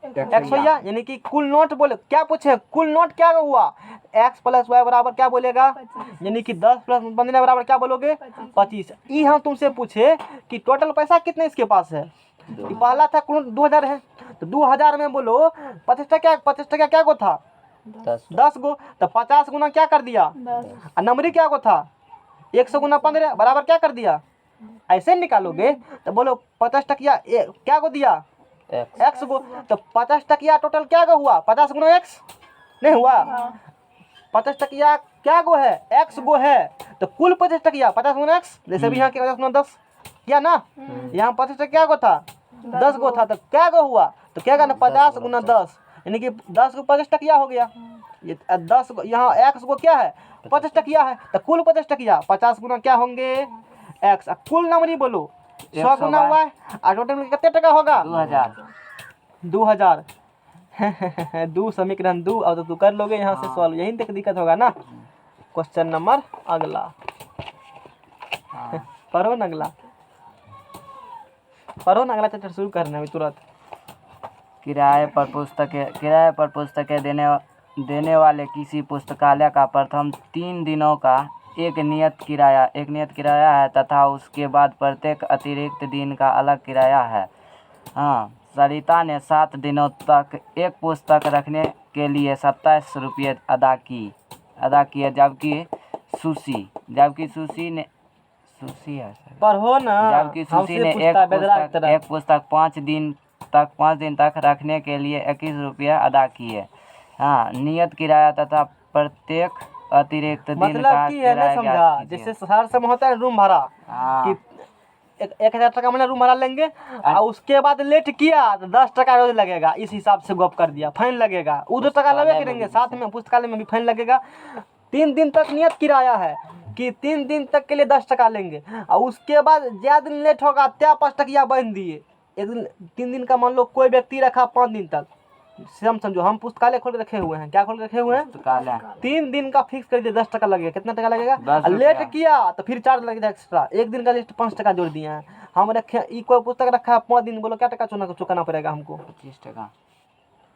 100, यानी कि कुल नोट बोले क्या पूछे, कुल नोट क्या हुआ, x प्लस वाई बराबर क्या बोलेगा, यानी कि 10 प्लस 15 बराबर क्या बोलोगे 25। ये हम तुमसे पूछे कि टोटल पैसा कितने इसके पास है, ये पहला था कुल 2000 है तो 2000 में बोलो 50 टका क्या को था 10 गो, तो 50 गुना क्या कर दिया और नंबरी क्या को था 100 गुना 15 बराबर क्या कर दिया, ऐसे निकालोगे तो बोलो 50 टकिया क्या को दिया x को, तो 50 टकिया टोटल क्या को हुआ 50 गुना x नहीं हुआ, 50 टकिया क्या गो है x गो है, तो कुल 50 टकिया 50 गुना x, जैसे भी यहाँ के 50 गुना 10 किया ना, यहाँ 50 टका क्या गो था 10 गो था, तो क्या गो हुआ तो क्या करना 50 गुना 10, यानी कि 10 को 50 टकिया हो गया, ये 10 को यहाँ x को क्या है 50 टकिया है, तो कुल 50 टकिया 50 गुना क्या होंगे x, कुल नंबरी बोलो 100 गुना हुआ है और टोटल में कितने टका होगा 2000 दो समीकरण दो, और तो तू कर लोगे यहाँ से सॉल्व, यही तक दिक्कत होगा ना। क्वेश्चन नंबर अगला पढ़ो ना, अगला चैप्टर शुरू करना है तुरंत। किराए पर पुस्तकें देने वाले किसी पुस्तकालय का प्रथम 3 दिनों का एक नियत किराया है तथा उसके बाद प्रत्येक अतिरिक्त दिन का अलग किराया है। हाँ, सरिता ने 7 दिनों तक एक पुस्तक रखने के लिए 27 रुपये अदा किए, जबकि सुशी ने पढ़ो ना, जबकि सुशी ने एक पुस्तक 5 दिन तक रखने के लिए 21 रुपये अदा किए। हाँ, नियत किराया तथा प्रत्येक अतिरिक्त दिन मतलब का की है ना, किराया समझा, ज्ञात कीजिए। जैसे शहर से होता है रूम भाड़ा हाँ, कि 1000 टका मैंने रूम भाड़ा लेंगे और उसके बाद लेट किया तो 10 टका रोज लगेगा, इस हिसाब से गप कर दिया, फाइन लगेगा, वो 2 टका लगे करेंगे, साथ में पुस्तकालय में भी फाइन लगेगा। 3 दिन तक नियत किराया है कि 3 दिन तक के लिए 10 टका लेंगे और उसके बाद ज्यादा दिन लेट होगा त्या 5 टकिया बन दिए। एक दिन 3 दिन का मान लो कोई व्यक्ति रखा 5 दिन तक, समझो हम पुस्तकालय खोल के रखे हुए हैं, क्या खोल के रखे हुए हैं पुस्तकालय 3 दिन का फिक्स कर दिए, 10 टका लगेगा, कितना टका लगेगा 10 लेट किया तो फिर चार्ज लगेगा एक्स्ट्रा, एक दिन का लिस्ट 5 टका जोड़ दिए हैं। हम रखे कोई पुस्तक रखा है 5 दिन, बोलो क्या टका चुकाना पड़ेगा हमको 25 टका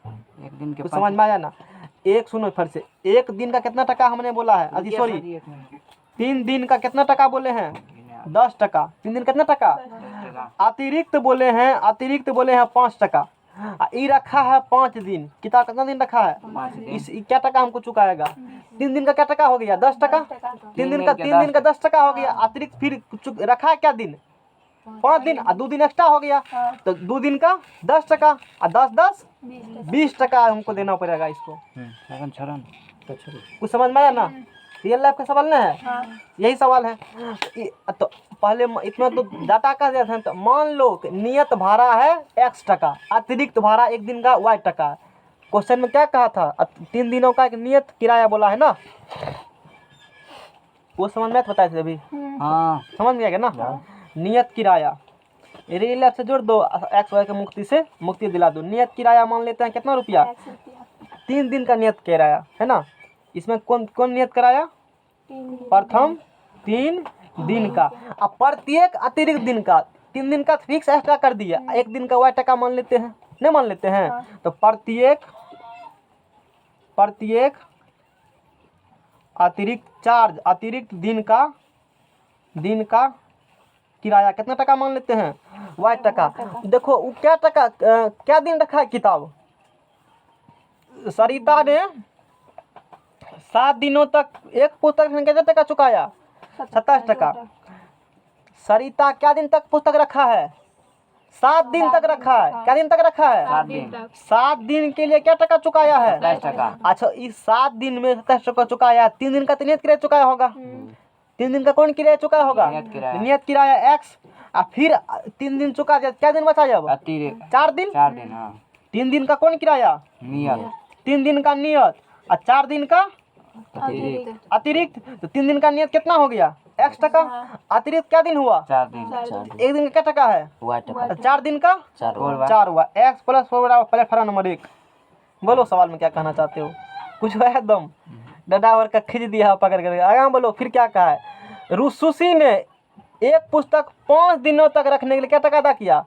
एक दिन के। कुछ समझ में आया ना, एक सुनो फिर से, एक दिन का कितना टका हमने बोला है, अभी सॉरी 3 दिन का कितना टका बोले हैं 10 टका, 3 दिन कितना टका अतिरिक्त बोले हैं 5 टका, ये रखा है 5 दिन, कितना कितना दिन रखा है 5 दिन। इस क्या टका हमको चुकाएगा, 3 दिन का क्या टका हो गया 10 टका, 3 दिन का 10 टका हो गया, अतिरिक्त फिर रखा है क्या दिन 5 दिन और 2 दिन एक्स्ट्रा हो गया, तो 2 दिन का 10 टका और 10 20 टका हमको देना पड़ेगा इसको। कुछ समझ में आया ना, रियल लाइफ का सवाल ना है, यही सवाल है। तो पहले इतना तो डाटा का दिया था, तो मान लो नियत भाड़ा है x टका, अतिरिक्त भाड़ा एक दिन का y टका। क्वेश्चन में क्या कहा था 3 दिनों का एक नियत किराया बोला है ना, वो समझ में बताए थे अभी। हाँ, समझ में आ गया ना, नियत किराया रियल लाइफ से जोड़ दो, एक्स वाई के मुक्ति दिला दो। नियत किराया मान लेते हैं कितना रुपया 3 दिन का नियत किराया है ना, इसमें कौन नियत कराया प्रथम 3 दिन का, अब प्रत्येक अतिरिक्त दिन का 3 दिन का फिक्स एक्स्ट्रा कर दिया, एक दिन का y टका मान लेते हैं, नहीं मान लेते हैं, तो प्रत्येक अतिरिक्त दिन का किराया कितना टका मान लेते हैं y टका। देखो वो क्या टका क्या दिन रखा है किताब, सरिता ने 7 दिनों तक एक पुस्तक ने कितना टका चुकाया 27 टका। सरिता क्या दिन तक पुस्तक रखा है 7 दिन तक रखा है, क्या दिन तक रखा है 7 दिन के लिए क्या टका चुकाया है 27 टका। अच्छा इस 7 दिन में 27 टका चुकाया है, 3 दिन का नियत किराया चुकाया होगा, 3 दिन का कौन किराया चुकाया होगा नियत किराया x, और फिर 3 दिन चुका दिया, क्या दिन बचा जब 4 दिन, 4 दिन। हाँ, 3 दिन का कौन किराया नियत, 3 दिन का नियत और 4 दिन का अतिरिक्त। तो 3 दिन का नियत कितना हो गया? x टका। अतिरिक्त क्या दिन हुआ? 4 दिन। एक दिन का क्या टका है? y टका। 4 दिन का 4 हुआ। x प्लस 4 बराबर प्लेटफार्म नंबर 1। बोलो सवाल में क्या कहना चाहते हो? कुछ है एकदम डडावर का खींच दिया पकड़ कर। आगे बोलो फिर क्या कहा है? सुशी ने एक पुस्तक 5 दिनों तक रखने के लिए क्या टका अदा किया?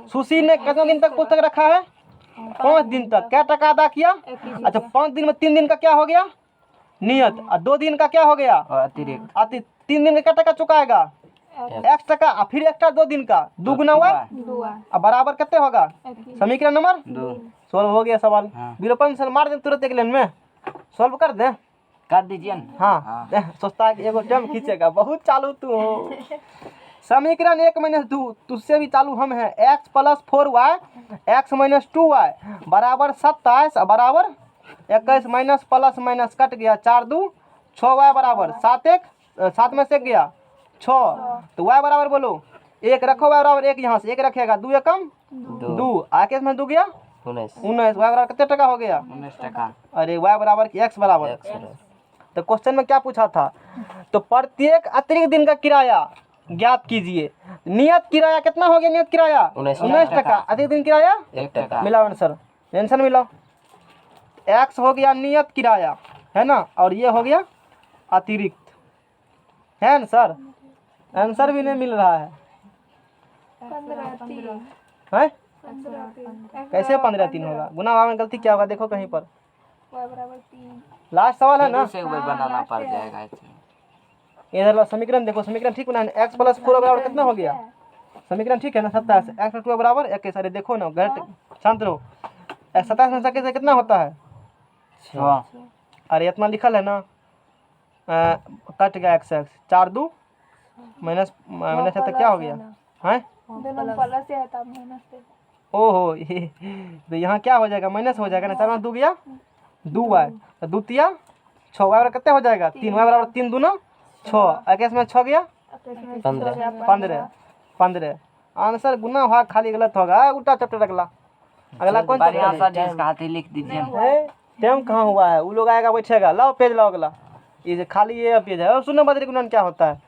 सुशी ने कितने दिन तक पुस्तक रखा है? 5 दिन तक। क्या टका अदा किया? अच्छा 5 दिन में 3 दिन का क्या हो गया? नियत। और 2 दिन का क्या हो गया? अतिरिक्त। 3 दिन का क्या टका चुकाएगा? x टका। और फिर एक्स्ट्रा 2 दिन का 2 गुना हुआ अब बराबर कितने होगा? समीकरण नंबर 2। सोल्व हो गया सवाल। हाँ। विलोपन से मार दे तुरंत एक लाइन में सोल्व कर दे। कर दीजिए ना। हाँ सोचता है कि एगो टर्म खींचेगा। बहुत चालू तू हो। समीकरण 1 - 2 तुझसे भी चालू हम हैं। x plus 4y x minus 2y बराबर 27 बराबर 21 माइनस प्लस माइनस कट गया 4 2 6y बराबर 7 1 7 में से गया 6। तो y बराबर बोलो 1 रखो। y बराबर 1 यहाँ से 1 रखेगा 2 एकम 2 आके इसमें 2 गया 19 y बराबर कितने टका हो गया? 19 टका। अरे y बराबर की x बराबर। तो क्वेश्चन में क्या पूछा था? तो प्रत्येक अतिरिक्त दिन का किराया ज्ञात कीजिए। नियत किराया कितना हो गया? नियत किराया 19 टका। अतिरिक्त दिन किराया 1 टका। मिला आंसर। आंसर मिला। x हो गया नियत किराया है ना, और ये हो गया अतिरिक्त है ना सर। आंसर भी नहीं मिल रहा है। 15 हैं? कैसे 15 3 होगा? गुना भाग में गलती क्या होगा? देखो कहीं पर। y बराबर 3। लास्ट सवाल है ना। से एक बार बनाना पड़ जाएगा इसमें। इधर वाला समीकरण देखो। समीकरण ठीक बना है। x प्लस 4 बराबर कितना हो गया? समीकरण ठीक है ना 27। x प्लस 2 बराबर 21। अरे देखो ना घर शांत रहो। 27 में से कितना होता है? 6। अरे इतना लिखल है ना। कट गया x 4 2 माइनस माइनस है तो क्या हो गया? हैं? दोनों प्लस है तब माइनस है। ओहो तो यहाँ क्या हो जाएगा? माइनस हो जाएगा ना। 4 में 2 गया 2y तो 2 तिया 6 y बराबर कितने हो जाएगा? 3 y बराबर 3 दूना 6 21 में 6 गया 15। आंसर गुना भाग खाली गलत होगा। उल्टा चैप्टर अगला अगला कौन बढ़िया चैप्टर सा जिसका हाथी लिख दीजिए ना। है? टाइम कहाँ हुआ है? वो लोग आएगा बैठेगा। लाओ पेज लाओ अगला। ये जो खाली ये पेज है। और सुनो बद्री गुणन क्या होता है?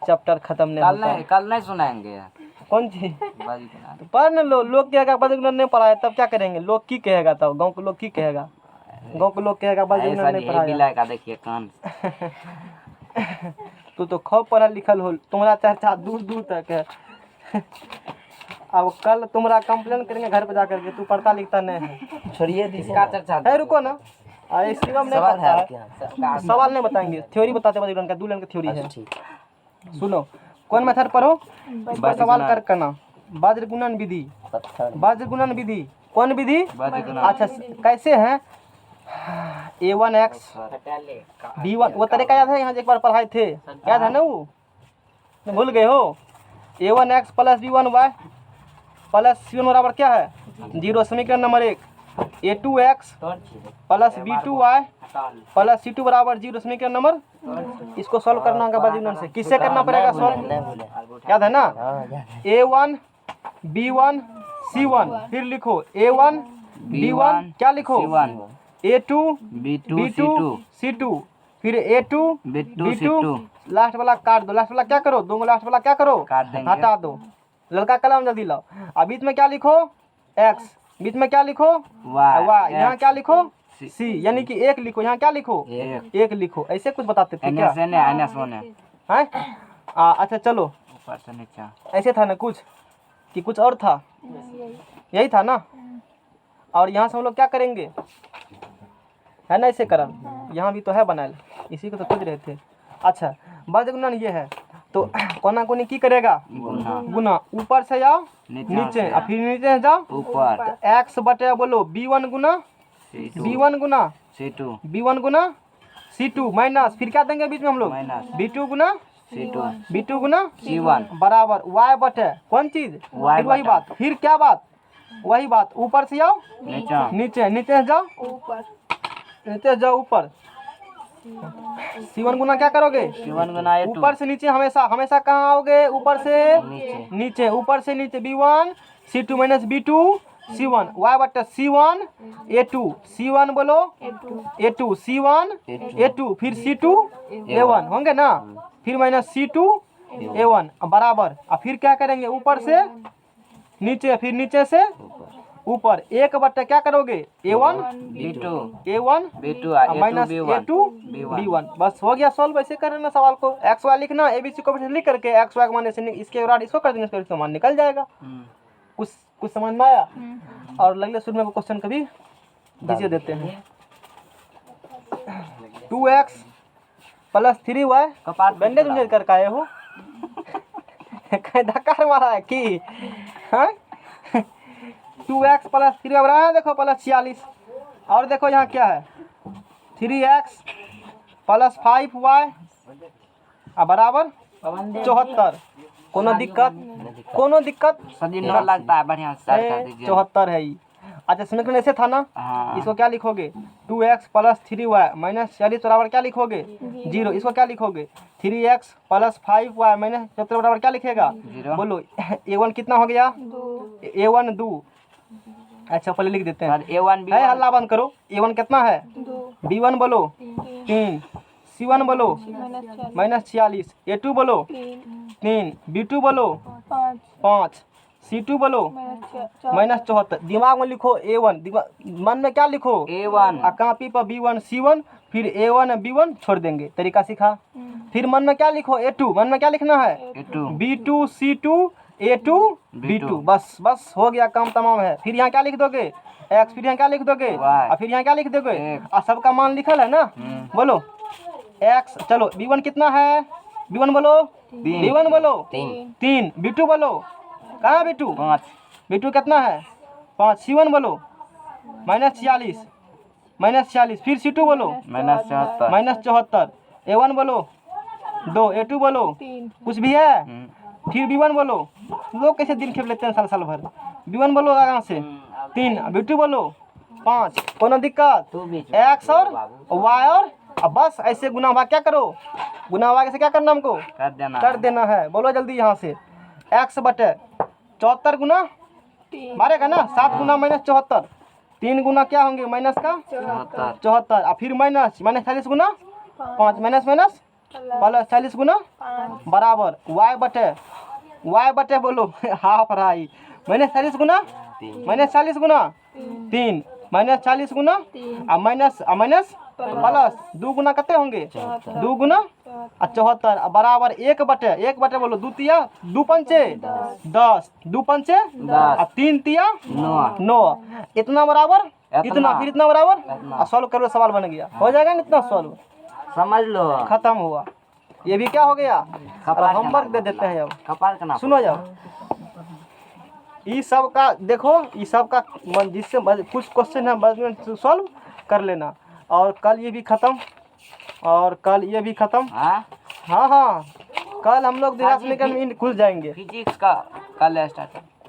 चैप्टर खत्म नहीं होता है। कल नहीं सुनाएंगे कौन चीज? बद्री गुणन। तो पढ़ न लो। लोग कहेगा बद्री गुणन नहीं पढ़ाया तब क्या करेंगे? लोग की कहेगा? तब गांव के लोग की कहेगा? गांव के लोग कहेगा बद्री गुणन नहीं पढ़ाया। बिलाई का देखिए कान। तू तो खूब पढ़ा लिखल हो। तुम्हारा चर्चा दूर दूर तक है। अब कल तुम्हारा कंप्लेन करेंगे घर पे जाकर के तू पढ़ता लिखता नहीं है। छोड़िए दीजिए का ना। चर्चा है रुको ना। अरे शिवम नहीं सवाल है पढ़ता आपके है। यहाँ? सवाल नहीं बताएंगे। थ्योरी बताते बद्री गुणन का 2 लाइन का थ्योरी है। ठीक। सुनो कौन मेथड पढ़ो? सवाल कर करना। वज्र गुणन विधि। पत्थर। वज्र गुणन विधि कौन विधि? वज्र गुणन। अच्छा कैसे है? a1x b1 वो तरीका याद है? यहाँ एक बार पढ़ाए थे याद है ना? वो भूल गए हो? a1x plus b1y plus c1 बराबर क्या है? 0। समीकरण number 1 a2x plus b2y plus c2 बराबर 0। समीकरण नंबर इसको सॉल्व करना होगा वज्र गुणन से। किससे करना पड़ेगा सॉल्व? याद है ना? a1 b1 c1 फिर लिखो a1 b1 क्या लिखो? C1 a2 B2 b2 c2 फिर a2 B2 b2 C2 last वाला काट दो। लास्ट वाला क्या करो? दो लास्ट वाला क्या करो? काट देंगे। हटा दो। लड़का कलम जल्दी लाओ। अब बीच में क्या लिखो? x। बीच में क्या लिखो? y। यहाँ क्या लिखो? c। यानी कि 1 लिखो। यहाँ क्या लिखो? 1 लिखो। ऐसे कुछ बताते थे क्या? हैं? अच्छा चलो ऊपर से नीचे। ऐसे था ना कुछ कि कुछ और था? यही था ना। और यहाँ से हम लोग क्या करेंगे? है ना ऐसे करम। यहाँ भी तो है बनाल। इसी को तो खोज रहे थे। अच्छा वज्र गुणन ये है। तो कोना कोनी की करेगा? गुना। ऊपर से जाओ नीचे और फिर नीचे से जाओ ऊपर। x बटे बोलो b1 गुना b1 गुना C2 b1 गुना c2 माइनस फिर क्या देंगे बीच में हम लोग? b2 गुना C2 b2 गुना C1 बराबर y बटे कौन चीज? फिर वही बात। फिर क्या बात? वही बात। ऊपर से जाओ नीचे। नीचे नीचे से जाओ ऊपर। नीचे से जाओ ऊपर। c1 गुना क्या करोगे? C1 गुना A2 ऊपर से नीचे हमेशा हमेशा कहाँ आओगे? ऊपर से नीचे। ऊपर से नीचे b1 c2 minus b2 C1 y बटे C1 A2 C1 बोलो A2 C1 A2 फिर C2 A1 होंगे ना, फिर माइनस C2 A1 बराबर। अब फिर क्या करेंगे, ऊपर से नीचे, फिर नीचे से ऊपर, एक बटे क्या करोगे A1 B2 A1 B2 minus A2 B1। बस हो गया सॉल्व। ऐसे कर ना सवाल को, एक्स वाई लिखना, ABC को लिख करके एक्स वाई मान से इसके बाद इसको कर देंगे, इसका मान निकल जाएगा। कुछ समझ में आया? और लगले शुरू में क्वेश्चन कभी दीजिए देते हैं। 2x प्लस 3y बैंडेज उंडेज करके आए हो कहीं धक्का मारा है कि? हाँ 2x प्लस 3y बराबर देखो प्लस 46। और देखो यहाँ क्या है 3x प्लस 5y बराबर 74। कोनो दिक्कत सदी न लगता है, बढ़िया से start कर दीजिए। 74 है ये। अच्छा समीकरण ऐसे था ना, हाँ। इसको क्या लिखोगे 2x प्लस 3y माइनस 46 बराबर क्या लिखोगे 0। इसको क्या लिखोगे 3x प्लस 5y माइनस 74 बराबर क्या लिखेगा 0। बोलो A1 कितना हो गया A1 2। अच्छा पहले लिख देते हैं, A1 है हल्ला बंद करो। A1 कितना है 2 B1 बोलो 3 C1 बोलो माइनस 46 A2 बोलो 3 B2 बोलो 5 C2 बोलो माइनस 74। दिमाग में लिखो A1, मन में क्या लिखो A1 कॉपी पर B1 C1 फिर A1 B1 छोड़ देंगे, तरीका सीखा। फिर मन में क्या लिखो A2, मन में क्या लिखना है A2 B2 C2 A2 B2। बस हो गया, काम तमाम है। फिर यहाँ क्या लिख दोगे x, फिर यहाँ क्या लिख दोगे और फिर यहाँ क्या लिख दोगे और सबका मान लिखल है ना। बोलो x, चलो B1 कितना है B1 बोलो B1 बोलो 3 B2 बोलो कहाँ B2 5 B2 कितना है 5 C1 बोलो माइनस 46 फिर C2 बोलो माइनस 74 A1 बोलो 2 A2 बोलो कुछ भी है फिर B1 बोलो। लोग कैसे दिन खेप लेते हैं साल भर। B1 बोलो आराम से 3 B2 बोलो 5। कोनो दिक्कत x और y और अब बस ऐसे गुना भाग क्या करो, गुना भाग से क्या करना हमको कर देना है। बोलो जल्दी यहाँ से x बटे 74 गुना मारेगा ना 7 गुना माइनस 74 3 गुना क्या होंगे माइनस का 74 और फिर माइनस 40 गुना 5 माइनस प्लस 40 गुना बराबर y बटे बोलो हाफ राई माइनस 40 गुना 3 माइनस 40 गुना और माइनस प्लस 2 गुना कते होंगे 2 गुना 74 बराबर 1 बटे बोलो 2 तिया 2 पंचे 10 2 पंचे 10 3 तिया 9 इतना बराबर इतना फिर इतना बराबर सॉल्व करो, सवाल बन गया। हो जाएगा ना इतना सॉल्व, समझ लो खत्म हुआ। ये भी क्या हो गया, होमवर्क दे देते हैं। अब सुनो जब ये सब का देखो, ये सब का जिससे कुछ क्वेश्चन है सॉल्व कर लेना। और कल ये भी खत्म और कल ये भी खत्म। हाँ कल हम लोग घुस जाएंगे। फिजिक्स का कल स्टार्ट